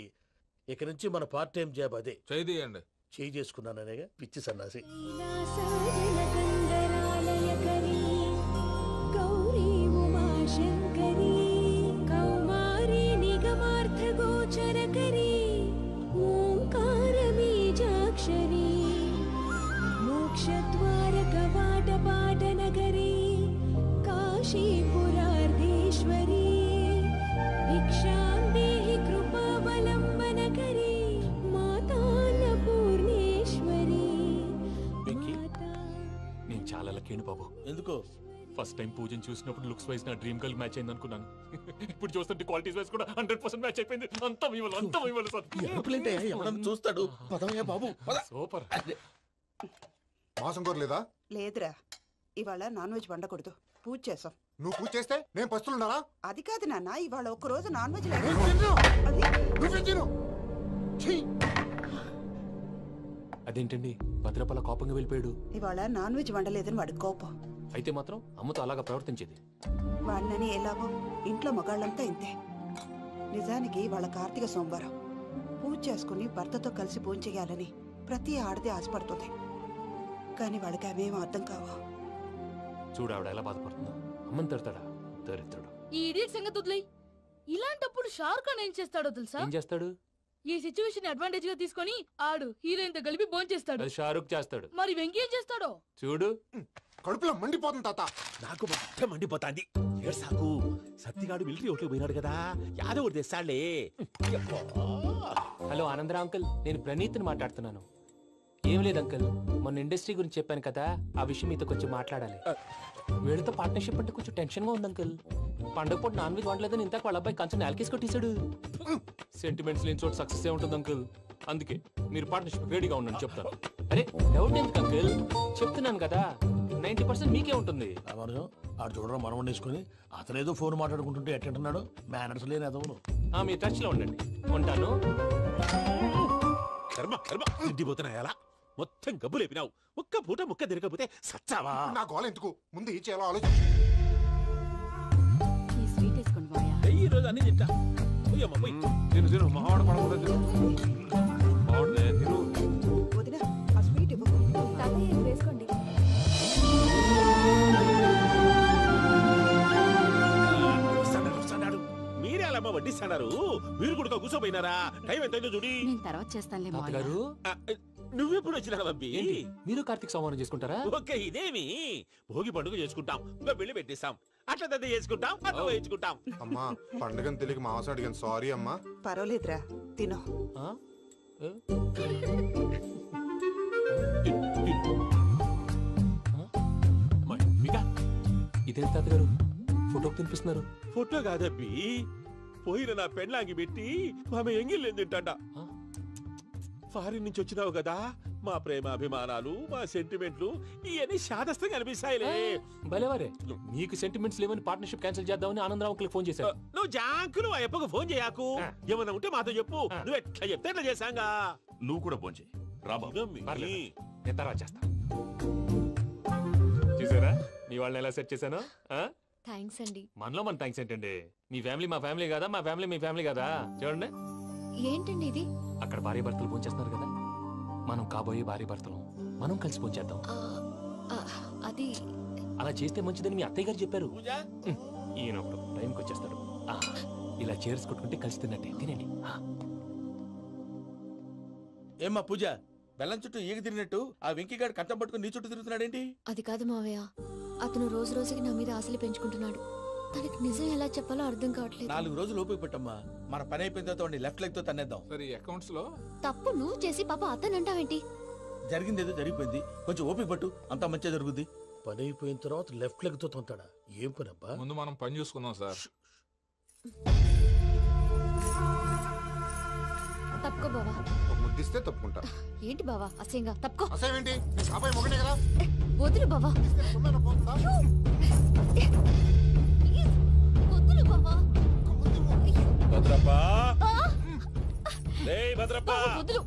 ఇక నుంచి మన పార్ట్ టైం జాబ్ అదే. చేయండి. చేయి చేసుకున్నాననేగా పిచ్చి సన్నాసి. मोक्षद्वार कवाट पाटनगरी काशीपुरार्धे లక్కీ బాబు. ఎందుకు? ఫస్ట్ టైం పూజను చూసినప్పుడు లుక్స్ వైజ్ నా డ్రీమ్ గర్ల్ మ్యాచ్ అయింది అనుకున్నాను. ఇప్పుడు చూస్తుంటే క్వాలిటీస్ వైజ్ కూడా 100% మ్యాచ్ అయిపోయింది. అంతా మీ వల్ల సార్. చూస్తాడు. పదవయ్యా బాబు. సూపర్. మాసం కోరలేదా? లేదురా, ఇవాళ నాన్ వెజ్ వండకూడదు, పూజ చేసాం. నువ్వు పూజ చేస్తే నేను పస్తులున్నానా? అది కాదు నాన్న, ఇవాళ ఒక్కరోజు నాన్ వెజ్ అదేంటండి భద్రపల కోపంగా వెళ్ళిపోయాడు? ఇవాళ నాన్ వెజ్ వండలేదని వాడి కోపం. అయితే మాత్రం అమ్మతో అలాగా ప్రవర్తించేది. వాడినని ఎలాగో ఇంట్లో మగాళ్ళంతా ఇంతే. నిజానికి వాళ్ళ కార్తీక సోమవారం పూజ చేసుకుని భర్తతో కలిసి పూజ చేయాలని ప్రతి ఆడది ఆశపడుతుంది. కానీ వాడికి అవేమో అర్థం కావు. చూడు ఆవిడ ఎలా బాధపడుతుందో. అమ్మని తిడతాడా? దరిద్రుడు. ఈ ఇడియట్ సంగతి వదిలేయ్. ఇలాంటప్పుడు షారుఖ్ ఖాన్ ఏం చేస్తాడో తెలుసా? ఏం చేస్తాడు? ఈ సిచ్యువేషన్ అడ్వాంటేజ్ గా తీసుకొని ఆడు హీరోయిన్ తో కలిపి బోన్ చేస్తాడు. అది షారుఖ్ చేస్తాడు. మరి వెంకీ ఏం చేస్తాడో చూడు. కడుపులో మండిపోతుంది తాత. నాకు మొత్తం మండిపోతాంది. సాకు సత్తిగాడు మిలిటరీ ఓట్లు పోయినాడు కదా, యాదవ్ ఒకటి తెస్తాడులే. హలో ఆనందరా అంకుల్, నేను ప్రణీత్ని మాట్లాడుతున్నాను. ఏం లేదు అంకుల్, మొన్న ఇండస్ట్రీ గురించి చెప్పాను కదా, ఆ విషయం మీతో కొంచెం మాట్లాడాలి. వీళ్ళతో పార్ట్నర్షిప్ అంటే కొంచెం టెన్షన్ గా ఉంది అంకుల్. పండుగ పూట నాన్ వెజ్ వండలేదని ఇంతకు వాళ్ళ అబ్బాయి కంచెం నేలకేసి కొట్టేశాడు. సెంటిమెంట్స్ లేని చోట సక్సెస్ ఏ ఉంటుంది అంకుల్. అందుకే మీరు పార్ట్నర్షిప్ రెడీగా ఉండండి చెప్తాను. అరే డౌట్ ఎందుకు అంకుల్, చెప్తున్నాను కదా 90% మీకే ఉంటుంది. ఆడు చూడడం మనం వండేసుకుని అతనేదో ఫోన్ మాట్లాడుకుంటుంటే ఎట్టంటున్నాడు. మేనర్స్ లేని అదవును. మీ టచ్ లో ఉండండి. ఉంటాను. కర్మ కర్మ తిండిపోతున్నాయలా మొత్తం గబ్బు లేపినావు. ఒక్క పూట ముక్క తిరగకపోతే సచ్చావా? నా గోల ఎందుకు, ముందు ఈ చేయాలో ఆలోచించు. ఈ రోజు అన్ని తింటా. తిను మావాడు పడకుండా తిను. వదినా, ఆ స్వీట్ ఇవ్వు. వేసుకోండి. మీరే అలా వడ్డిస్తున్నారు. మీరు కూడా కూర్చోపోయినారా? టైం ఎంతైందో చూడి. నేను తర్వాత చేస్తానులే తాతగారు. నువ్వెప్పుడు వచ్చినా బంబి? మీరు కార్తీక్ సంహారం చేసుకుంటారా? ఓకే, ఇదేమి భోగి పండుగ చేసుకుంటాం, ఇంకా పెళ్లి పెట్టేస్తాం, అట్లా దద్ద చేసుకుంటాం, అట్లా వేయించుకుంటాం. అమ్మా పండుగని తెలియక మాంసం అడిగాను, సారీ అమ్మా. పర్వాలేదురా, తినో. ఇదే తాతగారు ఫోటోకి తినిపిస్తున్నారు. ఫోటో కాదబ్బి, పోయిన నా పెళ్ళాంగి పెట్టి ఆమె ఎంగిల్లేం తింటాడ. ఫారిన్ నుంచి వచ్చినావు కదా, మా ప్రేమ అభిమానాలు, మా సెంటిమెంట్లు ఇవన్నీ శాదస్తంగా అనిపిస్తాయిలే. భలేవారే, మీకు సెంటిమెంట్స్ లేవని పార్ట్నర్షిప్ క్యాన్సిల్ చేద్దామని ఆనందరావు అంకుల్ ఫోన్ చేశారు. నువ్వు జాంకులు ఆ అప్పకు ఫోన్ చేయకు. ఏమన్నా ఉంటే మాతో చెప్పు. నువ్వు ఎట్లా చెప్తే ఎట్లా చేశాంగా. నువ్వు కూడా ఫోన్ చేయి. నేను తర్వాత చేస్తా. చూసారా మీ వాళ్ళని ఎలా సెట్ చేశాను? థ్యాంక్స్ అండి. మనలో మన థ్యాంక్స్ ఏంటండి? మీ ఫ్యామిలీ మా ఫ్యామిలీ కదా, మా ఫ్యామిలీ మీ ఫ్యామిలీ కదా. చూడండి ఏంటండి ఇది? అక్కడ భార్య భర్తలు పోంచేస్తున్నారు కదా, మనం కాబోయే భార్య భర్తలు మనం కలిసి పోంచేద్దాం. అది అలా చేస్తే మంచిదని మీ అత్తయ్య గారు చెప్పారు. ఈయన ఒకడు టైంకి వచ్చేస్తాడు. ఇలా చేర్స్ కొట్టుకుంటే కలిసి తిన్నట్టే. తినండి. ఏమ్మా పూజ, బెల్లం చుట్టూ ఈగ తిరిగినట్టు ఆ వెంకీగాడు కంటం పట్టుకుని నీ చుట్టూ తిరుగుతున్నాడేంటి? అది కాదు మావయ్య, అతను రోజు రోజుకి నా మీద ఆశలు పెంచుకుంటున్నాడు. తనకి నిజం ఎలా చెప్పాలో అర్థం కావట్లేదు. 4 రోజులు ఓపిక పట్టమ్మా, మన పని అయిపోయిన తర్వాత లెఫ్ట్ లెగ్ తో తన్నేద్దాం. సరే అకౌంట్స్ లో తప్పు నువ్వు చేసి పాప అతను అంటావేంటి? జరిగింది ఏదో జరిగిపోయింది, కొంచెం ఓపిక పట్టు, అంతా మంచిగా జరుగుద్ది. పని అయిపోయిన తర్వాత లెఫ్ట్ లెగ్ తో తొంతాడా? ఏం పని అబ్బా? ముందు మనం పని చూసుకుందాం సార్. తప్పుకో బావా. ముద్దిస్తే తప్పుకుంటా. ఏంటి బావా అసహ్యంగా? తప్పుకో. అసహ్యం ఏంటి? అబ్బాయి మొగనే కదా. వదులు బావా. వదులు బావా. భద్రప్ప, భద్రప్ప వదులు.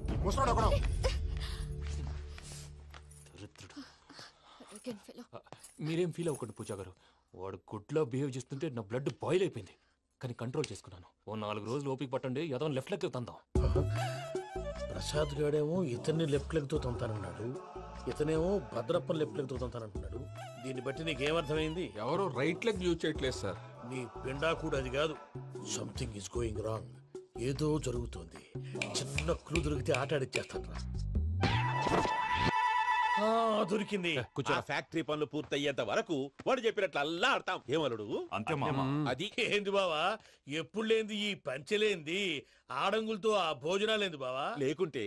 మీరేం ఫీల్ అవ్వకండి పూజా గారు. వాడు గుడ్లో బిహేవ్ చేస్తుంటే నా బ్లడ్ బాయిల్ అయిపోయింది. కానీ కంట్రోల్ చేసుకున్నాను. ఓ 4 రోజులు ఓపిక పట్టండి, ఏదో లెఫ్ట్ లెగ్ తందాం. ప్రసాద్ గాడేమో ఇతన్ని లెఫ్ట్ లెగ్ తో తొంతానన్నాడు, ఇతనేమో భద్రప్పని లెఫ్ట్ లెగ్ తో తొంతానంటున్నాడు. దీన్ని బట్టి నీకేమర్థమైంది? ఎవరో రైట్ లెగ్ యూజ్ చేయట్లేదు సార్. నీ పిండా కూడా అది కాదు. Something is going wrong. ఏదో జరుగుతోంది. చిన్న క్లూ దొరికితే ఆట ఆడిచ్చేస్తాను రా. దొరికింది. కొంచెం ఫ్యాక్టరీ పనులు పూర్తయ్యేంత వరకు వాడు చెప్పినట్లు అల్లా ఆడతాం. ఏమలుడు? అంతే మామ. అది ఏంది బావా, ఎప్పుడు లేంది ఈ పంచలేంది, ఆడంగులతో ఆ భోజనాలేంది బావా? లేకుంటే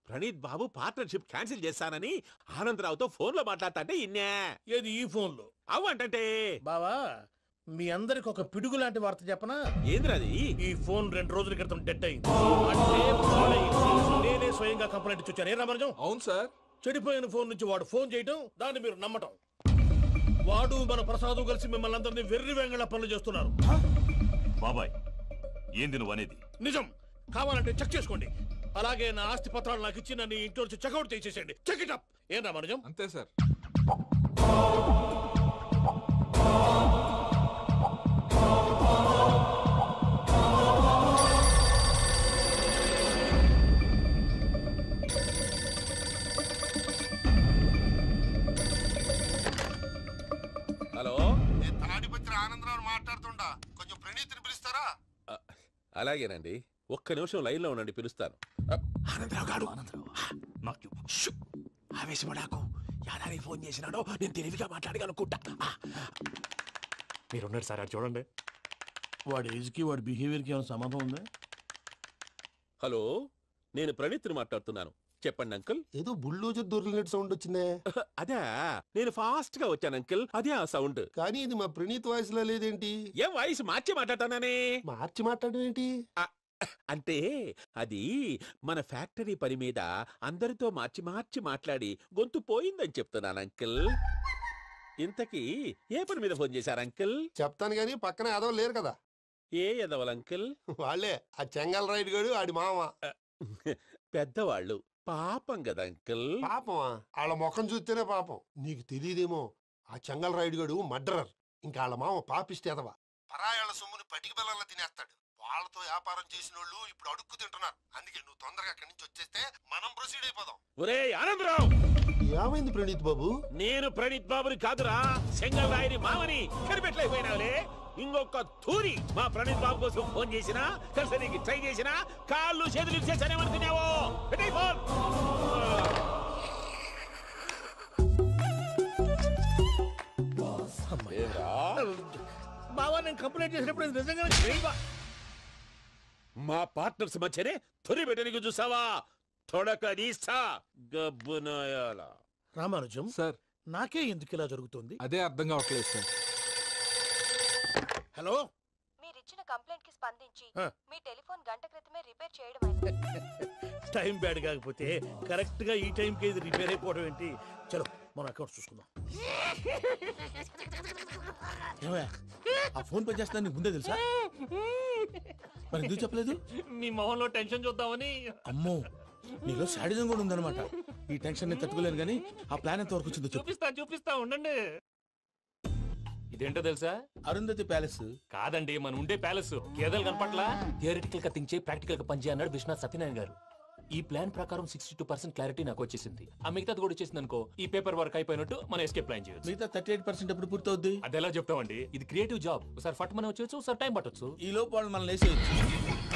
ప్రణీత్ బాబు పార్ట్నర్షిప్ క్యాన్సిల్ చేస్తానని ఆనందరావుతో ఫోన్ లో మాట్లాడతాంటే ఇన్నే. ఏది ఈ ఫోన్ లో? అవ్వంటే బావా, మీ అందరికి ఒక పిడుగు లాంటి వార్త చెప్పనా? ఏంద్రది? ఈ ఫోన్ 2 రోజుల క్రితం డెడ్ అయింది. అంటే పాడైంది. నేనే స్వయంగా కంప్లైంట్ ఇచ్చాను. ఏ రామరాజం? అవును సార్. చెడిపోయిన ఫోన్ నుంచి వాడు ఫోన్ చేయటం, దాన్ని మీరు నమ్మటం. వాడు మన ప్రసాదు కలిసి మిమ్మల్ని అందరినీ వెర్రి వెంగళ పనులు చేస్తున్నారు. బాబాయ్, ఏంది నువ్వు అనేది? నిజం. కావాలంటే చెక్ చేసుకోండి. అలాగే నా ఆస్తి పత్రాలు నాకు ఇచ్చి నన్ను ఇంట్లో నుంచి చెక్అౌట్ చేసేసేయండి. Check it up. ఏం రామరాజం? అంతే సార్. హలో, తాడిపత్రి ఆనందరావు మాట్లాడుతుండా, కొంచెం ప్రణీతిని పిలుస్తారా? అలాగేనండి, ఒక్క నిమిషం లైన్ లో ఉండండి, పిలుస్తాను. ఆనందరావు గాడు ఆవేశపడాకు. యాదానికి ఫోన్ చేసినాడో నేను తెలివిగా మాట్లాడగలనుకుంటా. మీరున్నారు సార్, అది చూడండి. వాడి ఏజ్ కి వాడి బిహేవియర్ కి ఏమైనా సంబంధం ఉందా? హలో, నేను ప్రణీత్ని మాట్లాడుతున్నాను. చెప్పండి అంకుల్. ఏదో బుల్డోజర్ దొరికినట్టు సౌండ్ వచ్చిందే. అదే, నేను ఫాస్ట్ గా వచ్చాను అంకుల్, అదే ఆ సౌండ్. కానీ ఇది మా ప్రణీత్ వాయిస్ లో లేదేంటి? ఏం వాయిస్ మార్చి మాట్లాడతానని? మార్చి మాట్లాడడం ఏంటి? అంటే అది మన ఫ్యాక్టరీ పని మీద అందరితో మార్చి మార్చి మాట్లాడి గొంతు పోయిందని చెప్తున్నాను అంకుల్. ఇంతకీ ఏ పని మీద ఫోన్ చేశారు అంకుల్? చెప్తాను గానీ పక్కన ఎదవ లేరు కదా. ఏ ఎదవలు అంకుల్? వాళ్ళే, ఆ చెంగల్ రైడ్ గడు ఆడి మామ. పెద్దవాళ్ళు, పాపం కదా అంకుల్. పాపమా? వాళ్ళ ముఖం చూస్తేనే పాపం. నీకు తెలియదేమో, ఆ చెంగల్ రైడ్ గడు మర్డరర్. ఇంకా వాళ్ళ మామ పాపిస్తే ఎదవ. పరాయాళ్ళ సొమ్ముని పటికి బెల్లంలో తినేస్తాడు. వాళ్ళతో వ్యాపారం చేసిన వాళ్ళు ఇప్పుడు అడుక్కు తింటున్నారు. అందుకే నువ్వు తొందరగా అక్కడి నుంచి వచ్చేస్తే మనం ప్రొసీడ్ అయిపోదాం. ఒరే ఆనందరావు! ఏమైంది ప్రణీత్ బాబు? నేను ప్రణీత్ బాబుని కాదురా, సెంగల్ రాయని మామని. కనిపెట్టలేకపోయినావులే. ఇంకొక తూరి మా ప్రణీత్ బాబు కోసం ఫోన్ చేసినా, కలిసి నీకు ట్రై చేసినా, కాళ్ళు చేతులు చేశానేమనుకున్నావో. పెట్టే ఫోన్. బావా, నేను కంప్లైంట్ చేసినప్పుడు నిజంగా మా పార్ట్నర్స్ మధ్యనే తొలి పెట్టడానికి చూసావా? తొడక నీస్తా గబ్బునాయాల. రామానుజం సార్, నాకే ఎందుకు ఇలా జరుగుతుంది? అదే అర్థం కావట్లేదు సార్. హలో, మీరిచ్చిన కంప్లైంట్ కి స్పందించి మీ టెలిఫోన్ గంట క్రితమే రిపేర్ చేయడం. టైం బ్యాడ్ కాకపోతే కరెక్ట్ గా ఈ టైం కి ఇది రిపేర్ అయిపోవడం ఏంటి? చలో మన అకౌంట్ చూసుకుందాం. ఆ ఫోన్ పని చేస్తా నీకు ముందే తెలుసా? మరి ఎందుకు చెప్పలేదు? మీ మొహంలో టెన్షన్ చూద్దామని. అమ్మో, నీలో శాడిజం కూడా ఉందన్నమాట. ఈ టెన్షన్ ని తట్టుకోలేను కానీ ఆ ప్లాన్ ఎంత వరకు వచ్చిందో చూపిస్తా ఉండండి. ఇదేంటో తెలుసా? అరుంధతి ప్యాలెస్ కాదండి, మన ఉండే ప్యాలెస్. గేదెలు కనపట్లా? థియరిటికల్ గా థింక్ చేయి, ప్రాక్టికల్ గా పనిచేయ అన్నాడు విశ్వనాథ్ సత్యనారాయణ గారు. ఈ ప్లాన్ ప్రకారం 62% క్లారిటీ నాకు వచ్చేసింది. ఆ మిగతాది కూడా వచ్చేసింది అనుకో, ఈ పేపర్ వర్క్ అయిపోయినట్టు మనం ఎస్కేప్ ప్లాన్ చేయొచ్చు. మిగతా 38% ఎప్పుడు పూర్తవుద్ది? అది ఎలా చెప్తామండి? ఇది క్రియేటివ్ జాబ్. ఒకసారి ఫట్ మనం వచ్చేయచ్చు, ఒకసారి టైం పట్టొచ్చు. ఈ లోపు వాళ్ళు మనం లేసేయచ్చు.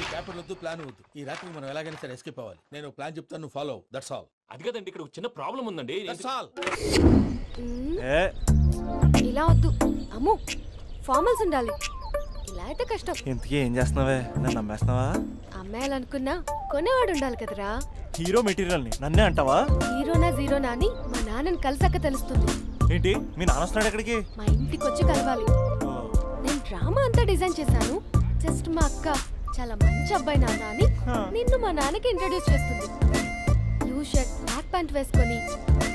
ఈ పేపర్ వద్దు, ప్లాన్ వద్దు. ఈ రాత్రి మనం ఎలాగైనా సరే ఎస్కేప్ అవ్వాలి. నేను ప్లాన్ చెప్తాను, నువ్వు ఫాలో. That's all. అది కదండి, ఇక్కడ ఒక చిన్న ప్రాబ్లం ఉందండి. That's all. ఇలా వద్దు అమ్ము, ఫార్మల్స్ ఉండాలి. ఇలా అయితే కష్టం. ఇంతకీ ఏం చేస్తున్నావే? నన్ను నమ్మేస్తున్నావా? అమ్మాయాలనుకున్నా కొనేవాడు ఉండాలి కదరా. హీరో మెటీరియల్ ని నన్నే అంటావా? హీరోనా జీరోనా అని మా నాన్నని కలిసాక తెలుస్తుంది. ఏంటి, మీ నాన్న వస్తున్నాడు ఎక్కడికి? మా ఇంటికి వచ్చి కలవాలి. నేను డ్రామా అంతా డిజైన్ చేశాను. జస్ట్ మా అక్క చాలా మంచి అబ్బాయి నాన్న అని నిన్ను మా నాన్నకి ఇంట్రడ్యూస్ చేస్తుంది. బ్లూ షర్ట్, బ్లాక్ ప్యాంట్ వేసుకొని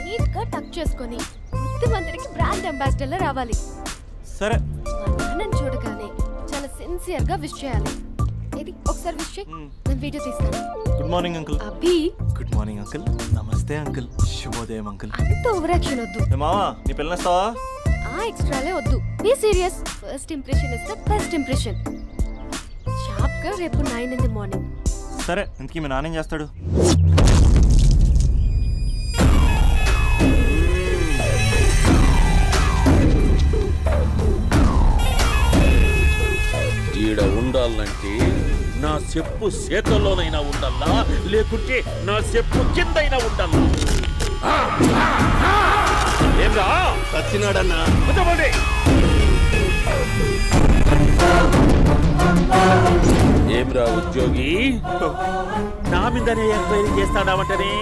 నీట్ గా టక్ చేసుకొని బుద్ధిమంతుడికి బ్రాండ్ అంబాసిడర్ రావాలి. సరే. మా నాన్నని చూడగానే చాలా సిన్సియర్ గా విష్ చేయాలి. ఇది ఒకసారి విష్ చేయి, నేను వీడియో తీస్తాను. Good morning uncle. అబ్బి. Good morning uncle. నమస్తే అంకుల్. శుభోదయం అంకుల్. అంత ఓవర్ యాక్షన్ వద్దు. మావా, నీ పిల్లనిస్తావా? ఆ ఎక్స్ట్రాలే వద్దు. Be serious. First impression is the best impression. Sharp గా రేపు 9 in the morning. సరే, ఇంతకీ మీ నాన్న ఏం చేస్తాడు? ఈడ ఉండాలంటే నా చెప్పు చేతల్లోనైనా ఉండాలా, లేకుంటే నా చెప్పు కిందైనా ఉండాలా? ఏమ్రా సచ్చినాడన్నా? ఏమ్రా ఉద్యోగి, నా మీదనే ఎంక్వైరీ చేస్తాడావంటనే?